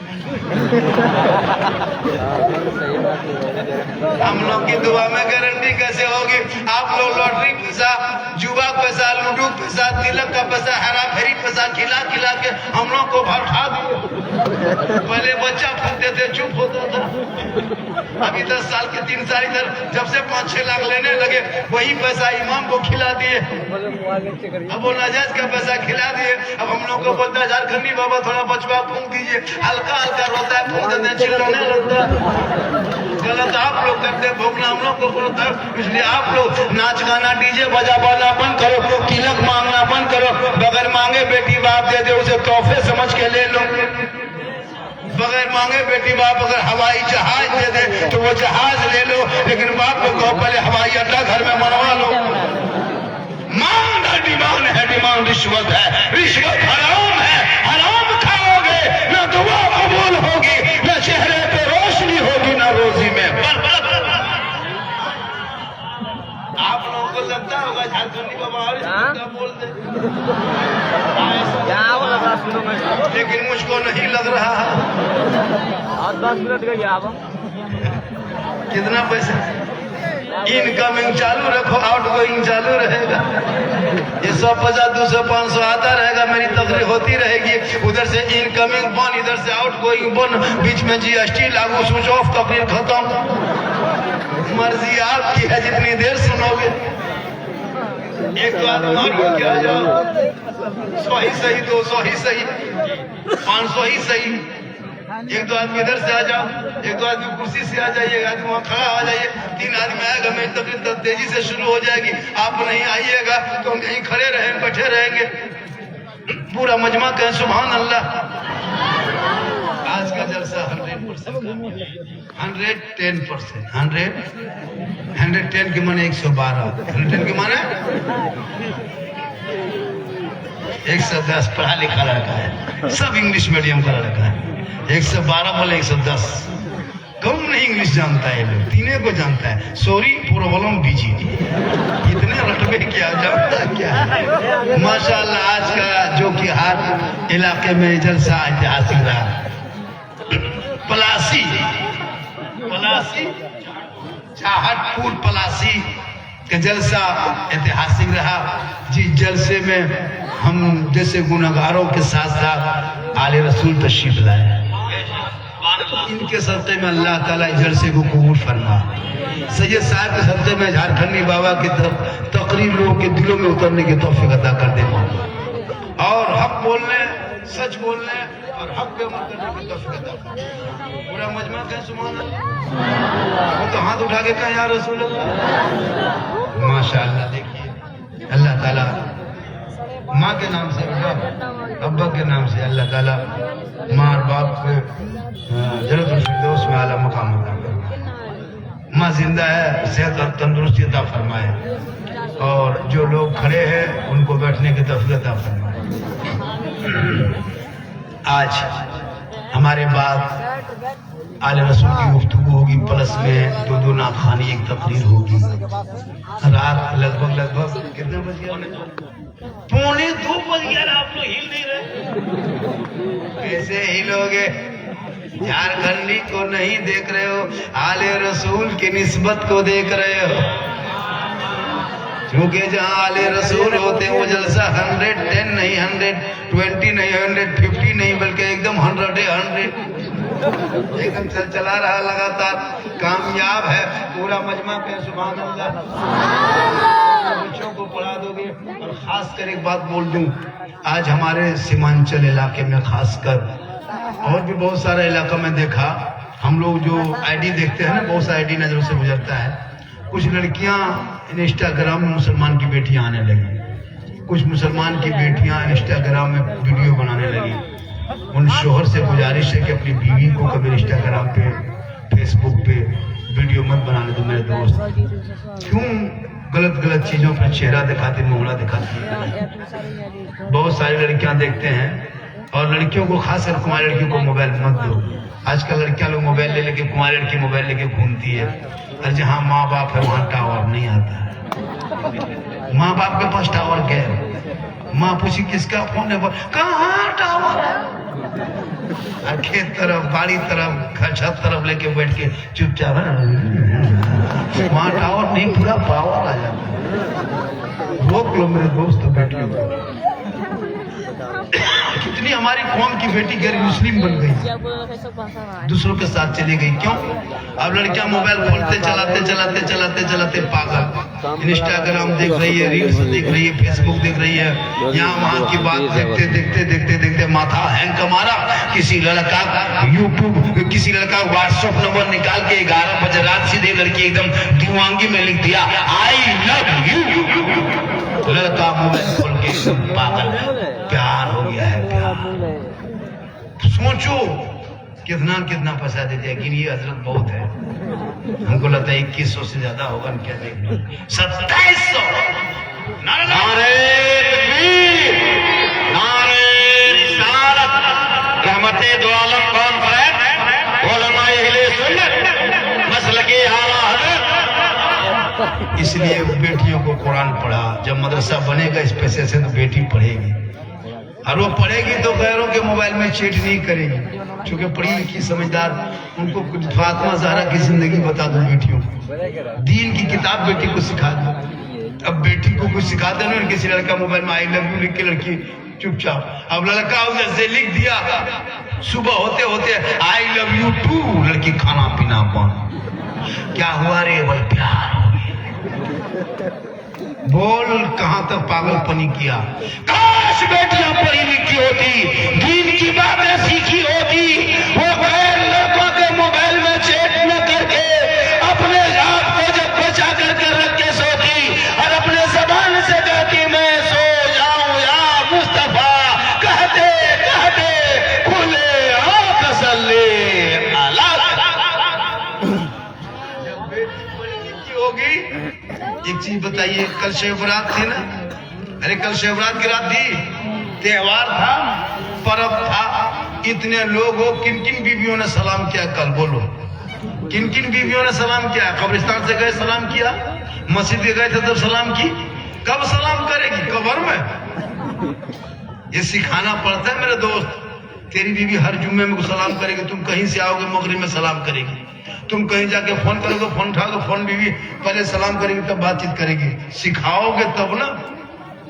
हम लोग की दुआ में गारंटी कैसे होगी? आप लोग लॉटरी पैसा, जुआ पैसा, लूडो पैसा, तिलक का पैसा, हेरा फेरी पैसा खिला खिला के हम लोग को भरखा दिए। पहले बच्चा फूकते थे, चुप होता था। अभी 10 साल के 3 साल इधर जब से 5-6 लाख लेने लगे, वही पैसा इमाम को खिला दिए। अब वो नाजायज का पैसा खिला दिए। अब हम लोग को बोलता है झारखंडी बाबा थोड़ा बचवा फूंक दीजिए, हल्का हल्का रोता है, फूंक देते हैं, चिल्लाने लगता है। गलत आप लोग करते, भोगना हम लोग को बोलता है। इसलिए आप लोग नाच गाना, डीजे बजा बाना बंद करो, तिलक मांगना बंद करो। बगैर मांगे बेटी बाप दे दे, उसे तोहफे समझ के ले लो। बगैर मांगे बेटी बाप अगर हवाई जहाज दे दे तो वो जहाज ले लो, लेकिन बाप को कहो पहले हवाई अड्डा घर में बनवा लो। मांग डिमांड है, डिमांड रिश्वत है, रिश्वत हराम है, हराम खाओगे ना दुआ कबूल होगी, ना चेहरे पे रोशनी होगी, ना रोजी में। आप लोगों को लगता होगा झारखंडी बाबा बोल दे, लेकिन मुझको नहीं लग रहा है। 10 मिनट गई आप कितना पैसा? इनकमिंग चालू रखो, आउट गोइंग चालू रहेगा। ये 150, 200, 500 आता रहेगा, मेरी तकरीर होती रहेगी। उधर से इनकमिंग बन, इधर से आउट गोइंग बन, बीच में जीएसटी लागू, स्विच ऑफ, तकरीर खत्म। मर्जी आपकी है, जितनी देर सुनोगे। एक तो आदमी क्या जाओ, 100 ही सही, 200 ही सही, 500 ही सही। एक दो आदमी इधर से आ जाओ, एक दो आदमी कुर्सी से आ जाइए, एक आदमी वहाँ खड़ा हो जाइए, 3 आदमी आएगा, मेरी तकरीर तेजी से शुरू हो जाएगी। आप नहीं आइएगा तो हम यहीं खड़े रहेंगे, बैठे रहेंगे। पूरा मजमा कहें सुभान अल्लाह। आज का जलसा 100%, 110 के माने 112, 110 के माने 110 पढ़ा लिखा लड़का है, सब इंग्लिश मीडियम का लड़का है। 112 बोले 110, कम नहीं इंग्लिश जानता है, लोग तीने को जानता है। सॉरी प्रॉब्लम बीजी, इतने रटबे क्या जानता क्या है। माशाल्लाह आज का जो कि हर इलाके में जलसा ऐतिहासिक रहा। पलासी चाहतपुर पलासी का जलसा ऐतिहासिक रहा। जिस जलसे में हम जैसे गुनहगारों के साथ साथ आले रसूल तशरीफ लाए, इनके सदक़े में अल्लाह ताला इस जलसे को कबूल फरमा। सैयद साहब के सदक़े में झारखंडी बाबा की तरफ तकरीर लोगों के दिलों में उतरने की तौफीक अता कर दे, और हक बोलने, सच बोलने और हक पे अमल करने की तौफीक अता कर दे। पूरा मजमा कहें सुभान अल्लाह। वो तो हाथ उठा के कहें या रसूल अल्लाह। माशाअल्लाह, देखिए अल्लाह ताला माँ के नाम से, अब्बा के नाम से अल्लाह ताला माँ और बाप को जन्नतुल फिरदौस में आला मकाम अता फरमाए। माँ जिंदा है, सेहत और तंदुरुस्ती अता फरमाए, और जो लोग खड़े हैं उनको बैठने की तौफीक अता फरमाए। आज हमारे बाद आले रसूल की गुफ्तगू होगी, प्लस में 2 नाखानी एक तकरीर होगी। रात लगभग कितने बज गया? 1:45 बज गया। आप लोग हिल नहीं रहे, कैसे हिलोगे? झारखंडी को नहीं देख रहे हो, आले रसूल की निस्बत को देख रहे हो। क्योंकि जहाँ आले रसूल होते हैं वो जलसा 110 नहीं, 120 नहीं, 150 नहीं, बल्कि एकदम 100 एकदम चला रहा, लगातार कामयाब है। पूरा मजमा पे सुभान अल्लाह। बच्चों को पढ़ा दोगे। और खास कर एक बात बोल दूं, आज हमारे सीमांचल इलाके में खासकर, और भी बहुत सारा इलाका में देखा, हम लोग जो आईडी देखते हैं ना, बहुत सा आईडी नजरों से गुजरता है। कुछ लड़कियां इंस्टाग्राम में मुसलमान की बेटियां आने लगी, कुछ मुसलमान की बेटियां इंस्टाग्राम में वीडियो बनाने लगी। उन शोहर से गुजारिश है कि अपनी बीवी को कभी इंस्टाग्राम पे मत बनाने दो मेरे दोस्त। क्यों गलत गलत चीजों पर चेहरा दिखाती, मुंगला दिखाती? बहुत सारी लड़कियां देखते हैं, और लड़कियों को खासकर कुमारी लड़कियों को मोबाइल मत दो। आजकल लड़कियां लोग मोबाइल ले लेके, कुमारी लड़की मोबाइल लेके घूमती है, और जहाँ माँ बाप है वहाँ टावर नहीं आता है। माँ बाप के पास टावर क्या है? माँ पूछी किसका फोन है, कहाँ टावर है? और खेत तरफ, बाड़ी तरफ, छत तरफ लेके बैठ के चुपचाप है, वहाँ टावर नहीं, पूरा पावर आ जाता है। रोक लो मेरे दोस्त बेटियों को। कितनी हमारी कौम की बेटी गैर मुस्लिम बन गई, दूसरों के साथ चली गई। क्यों? अब लड़कियां मोबाइल खोलते चलाते चलाते चलाते चलाते पागल, इंस्टाग्राम देख रही है, रील्स देख रही है, फेसबुक देख रही है, यहाँ वहाँ की बात देखते देखते देखते देखते माथा हैंग का मारा। किसी लड़का यूट्यूब, किसी लड़का व्हाट्सएप नंबर निकाल के 11 बजे रात सीधे लड़की एकदम दीवांगी में लिख दिया आई लव यू। लड़का मोबाइल खोल के एकदम पागल, प्यार हो गया है, प्यार। सोचो कितना कितना पैसा देते हैं, लेकिन ये हजरत बहुत है। हमको लगता है 2100 से ज्यादा होगा, क्या देखना, 2700। नारे तकबीर, नारे रिसालत, रहमते दो आलम कॉन्फ्रेंस, उलमाए अहले सुन्नत, मसलके आला हज़रत। इसलिए बेटियों को कुरान पढ़ा। जब मदरसा बनेगा इस पैसे से तो बेटी पढ़ेगी, और वो पढ़ेगी तो गैरों के मोबाइल में चेट नहीं करेगी, क्योंकि पढ़ी लिखी समझदार। उनको कुछ फातिमा ज़हरा की जिंदगी बता दो बेटियों को, दीन की किताब बेटी को सिखा दो। अब बेटी को कुछ सिखा देना, किसी लड़का मोबाइल में आई लव यू लिख के लड़की चुपचाप, अब लड़का उसे लिख दिया, सुबह होते होते आई लव यू टू, लड़की खाना पीना बंद। क्या हुआ रे? बोल प्यार हो गया। बोल कहां तक पागलपनी किया। काश बेटियां पढ़ी लिखी होती, दीन की बातें सीखी होती, वो गैर लड़कों के मोबाइल में चैट न करके अपने आप को जब बचा कर रख के सोती, और अपने जबान से कहती मैं सो जाऊं या मुस्तफा, कहते कहते खुले आंख सल्ले अला। होगी एक चीज बताइए, कल शिवरात थी ना? अरे कल शिवरात की रात थी, त्योहार था, पर्व था, इतने लोग हो, किन किन बीवियों ने सलाम किया कल? बोलो, किन किन बीवियों ने सलाम किया? कब्रिस्तान से गए सलाम किया, मस्जिद गए थे तब सलाम की। कब सलाम करेगी? कब्र में। ये सिखाना पड़ता है मेरे दोस्त। तेरी बीवी हर जुम्मे में सलाम करेगी, तुम कहीं से आओगे मगरिब में सलाम करेगी, तुम कहीं जाके फोन करोगे, फोन उठाओगे, फोन बीवी पहले सलाम करेगी तब बातचीत करेगी। सिखाओगे तब ना।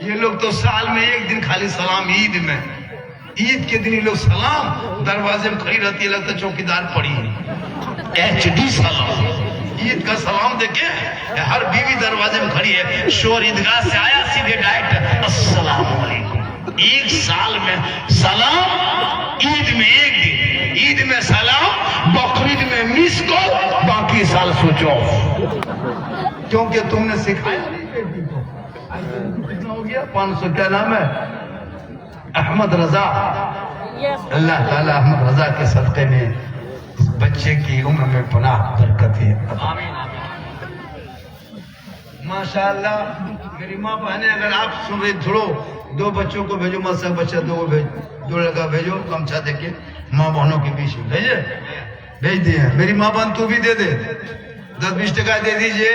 ये लोग तो साल में एक दिन खाली सलाम, ईद में, ईद के दिन ये लोग सलाम, दरवाजे में खड़ी रहती है, लगता चौकीदार पड़ी है। HD सलाम, ईद का सलाम देखे हर बीवी दरवाजे में खड़ी है। शोर ईदगाह से आया, सीधे डायरेक्ट अस्सलाम वालेकुम। एक साल में सलाम, ईद में एक दिन, ईद में सलाम, बकरीद में मिस कॉल, बाकी साल सोचो। क्योंकि तुमने सिखाया नहीं बेटी को। कितना हो गया? 500। क्या नाम है? अहमद रजा। अल्लाह ताला अहमद रजा के सदक़े में इस बच्चे की उम्र में पनाह बरकत है। माशाअल्लाह। मेरी माँ बहने, अगर आप सुबह छोड़ो, 2 बच्चों को भेजो, मत सब बच्चा 2 लड़का भेजो, गमछा देके माँ बहनों के बीच में भेज दिए। मेरी माँ बहन तू भी दे दे, 10-20 टका दे दीजिए,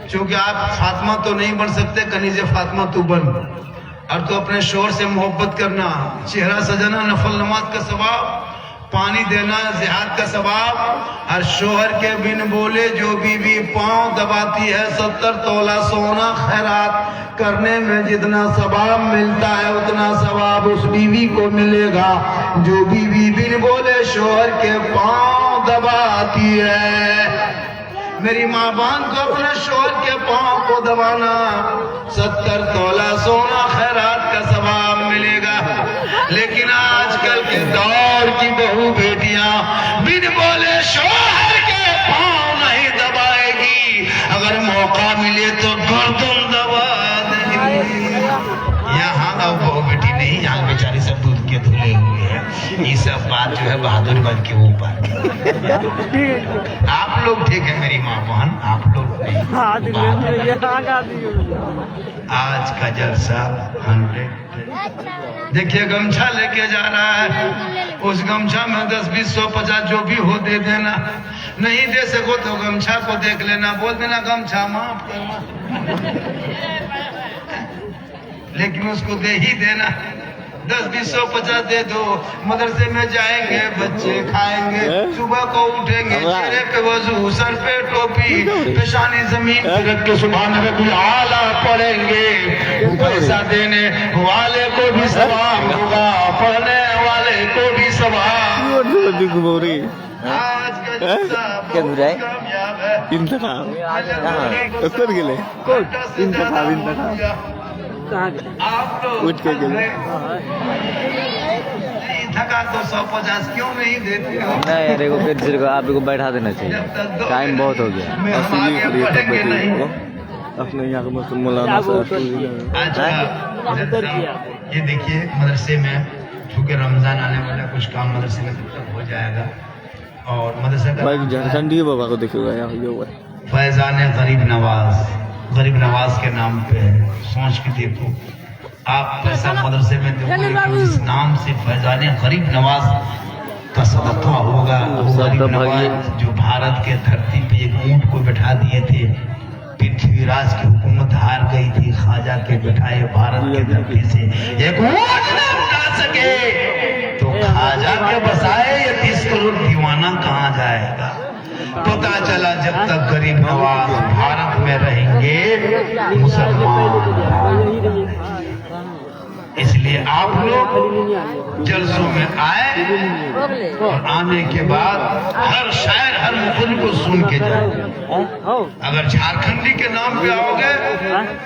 क्योंकि आप फातिमा तो नहीं बन सकते, कनीज़े फातिमा तू बन। और तो अपने शोहर से मोहब्बत करना, चेहरा सजाना नफल नमाज का सवाब, पानी देना जिहाद का सवाब। और शोहर के बिन बोले जो बीवी पांव दबाती है, 70 तोला सोना खैरात करने में जितना सवाब मिलता है, उतना सवाब उस बीवी को मिलेगा जो बीवी बिन बोले शोहर के पांव दबाती है। मेरी माँ बहन को अपने शोहर के पांव को दबाना, 70 तोला सोना खैरात का सवाब मिलेगा। लेकिन आजकल के दौर की बहू बेटियां बिन बोले शोहर के पांव नहीं दबाएगी, अगर मौका मिले तो गर्दन दबा देगी। यहाँ अब बहू बेटी नहीं, यहाँ बेचारी सब दूध के धुले हुए हैं। ये सब बात जो है बहादुरगंज के ऊपर। आप लोग ठीक है मेरी माँ बहन, आप लोग नहीं। आज का जलसा 100। देखिए गमछा लेके जा रहा है, उस गमछा में 10, 20, 100, 50 जो भी हो दे देना। नहीं दे सको तो गमछा को देख लेना, बोल देना गमछा माफ करना, लेकिन उसको दे ही देना। 10, 20, 100, 50 दे दो। मदरसे में जाएंगे बच्चे, खाएंगे, सुबह को उठेंगे, चेहरे पे वजू, सर पे टोपी, पेशानी जमीन पे रख के सुभान रब्बिल आला पढ़ेंगे। पैसा देने वाले को भी सवाब होगा, पढ़ने वाले को भी सवाब। आज का जलसा बहुत कामयाब है। आप लोग उठ के गए। थका तो 150 क्यों नहीं देते हो? नहीं यार, फिर आप को बैठा देना चाहिए, टाइम बहुत हो गया। अपने यहाँ के मौलाना ये देखिए मदरसे में चूँकि रमजान आने वाला, कुछ काम मदरसे में तब तक हो जाएगा। और मदरसे का झारखंडी बाबा को देखिएगा यहाँ फैजान गरीब नवाज के नाम पे सोच के देखो। आप पैसा मदरसे में देखो, इस नाम से फैजान गरीब नवाज का सदका होगा। वो गरीब नवाज जो भारत के धरती पे एक ऊंट को बैठा दिए थे, पृथ्वीराज की हुकूमत हार गई थी, ख्वाजा के बैठाए भारत के धरती से एक ऊंट न उठा सके तो ख्वाजा के बसाए ये 30 करोड़ दीवाना कहाँ जाएगा? पता चला जब तक गरीब नवाज भारत में रहेंगे मुसलमान। इसलिए आप लोग जलसों में आए और आने के बाद हर शायर हर मुखर को सुन के जाए। अगर झारखंडी के नाम पे आओगे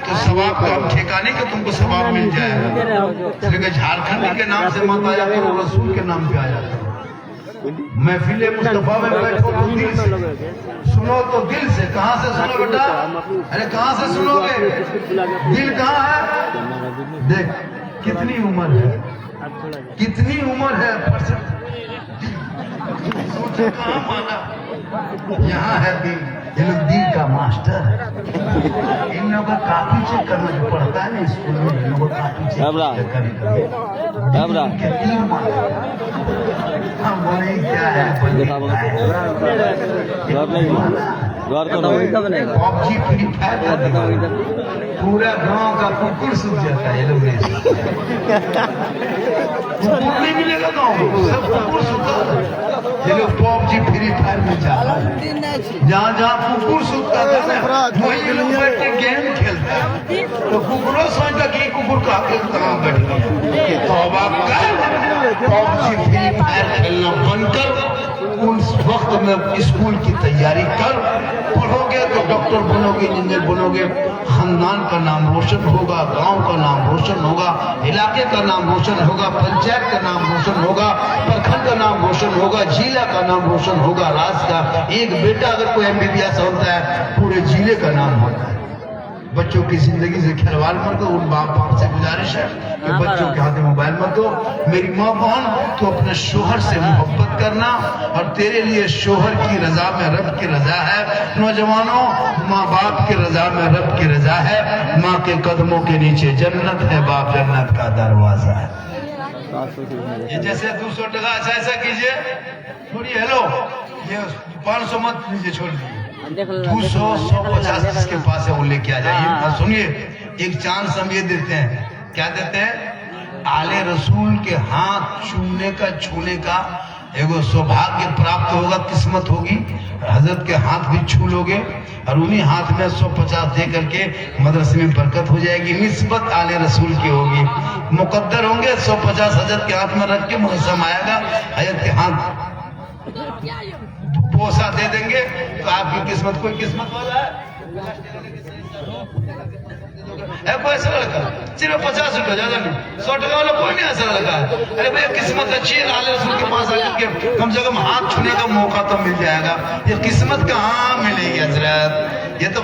तो सवाब का हम ठिकाने का तुमको सवाब मिल जाएगा, लेकिन झारखंडी के नाम से मत आया करो, रसूल के नाम पे आ जाता है। महफिले मुस्तफा में बैठो तो दिल से सुनो, तो दिल से। कहाँ से सुनो बेटा? अरे कहाँ से सुनोगे? दिल कहाँ है? देख कितनी उम्र है, कितनी उम्र है, कहाँ माना? यहाँ है दिल। ये लोग दिल का मास्टर है। इन लोगों का काफी चेक करना जो पड़ता है ना स्कूल में, इन लोगों का काफी चेक कभी हम बोले क्या है, पबजी फ्री फायर पूरा गांव का कुकुर सूख जाता है। ये लोग कुकुर नहीं मिलेगा गाँव में, सब कुकुर सूखा। ये लोग पबजी फ्री फायर में जा रहा है, जहाँ जहाँ कुकुर सूखता था ना वही ये लोग बैठ के गेम खेलता है। तो कुकुरों सोचता कि कुकुर का कहाँ बैठ गया। तो अब आप पबजी फ्री फायर खेलना बंद कर, उस वक्त में स्कूल की तैयारी कर। पढ़ोगे तो डॉक्टर बनोगे, इंजीनियर बनोगे, खानदान का नाम रोशन होगा, गांव का नाम रोशन होगा, इलाके का नाम रोशन होगा, पंचायत का नाम रोशन होगा, प्रखंड का नाम रोशन होगा, जिला का नाम रोशन होगा, राज्य का। एक बेटा अगर कोई MBBS होता है पूरे जिले का नाम होता है। बच्चों की जिंदगी से खिलवाड़ मत दो। उन बाप से गुजारिश है कि बच्चों के हाथ में मोबाइल मत दो। मेरी माँ बहन तो अपने शोहर से मोहब्बत करना, और तेरे लिए शोहर की रजा में रब की रजा है। नौजवानों, माँ बाप की रजा में रब की रजा है। माँ के कदमों के नीचे जन्नत है, बाप जन्नत का दरवाजा है। ये जैसे 200 टका ऐसा कीजिए, थोड़ी हेलो, ये 500 मत लीजिए, छोड़ दीजिए। 200, 150 जिसके पास है वो लेके आ जाइए। सुनिए, एक चांस हम ये देते हैं, क्या देते हैं? आले रसूल के हाथ छूने का एगो सौभाग्य प्राप्त होगा, किस्मत होगी। हजरत के हाथ भी छू लोगे और उन्हीं हाथ में 150 दे करके मदरसे में बरकत हो जाएगी। निस्बत आले रसूल की होगी, मुकद्दर होंगे। 150 हजरत के हाथ में रख के मौसम आएगा, हजरत के हाथ पोसा दे देंगे तो आपकी किस्मत। कोई किस्मत वाला है कोई ऐसा लड़का सिर्फ 50 रुपया, ज्यादा नहीं, 100 टका वाला कोई नहीं ऐसा लड़का है। अरे भैया किस्मत अच्छी है, आले रसूल के पास आकर के कम से कम हाथ छूने का मौका तो मिल जाएगा। ये किस्मत कहाँ मिलेगी हजरत? ये तो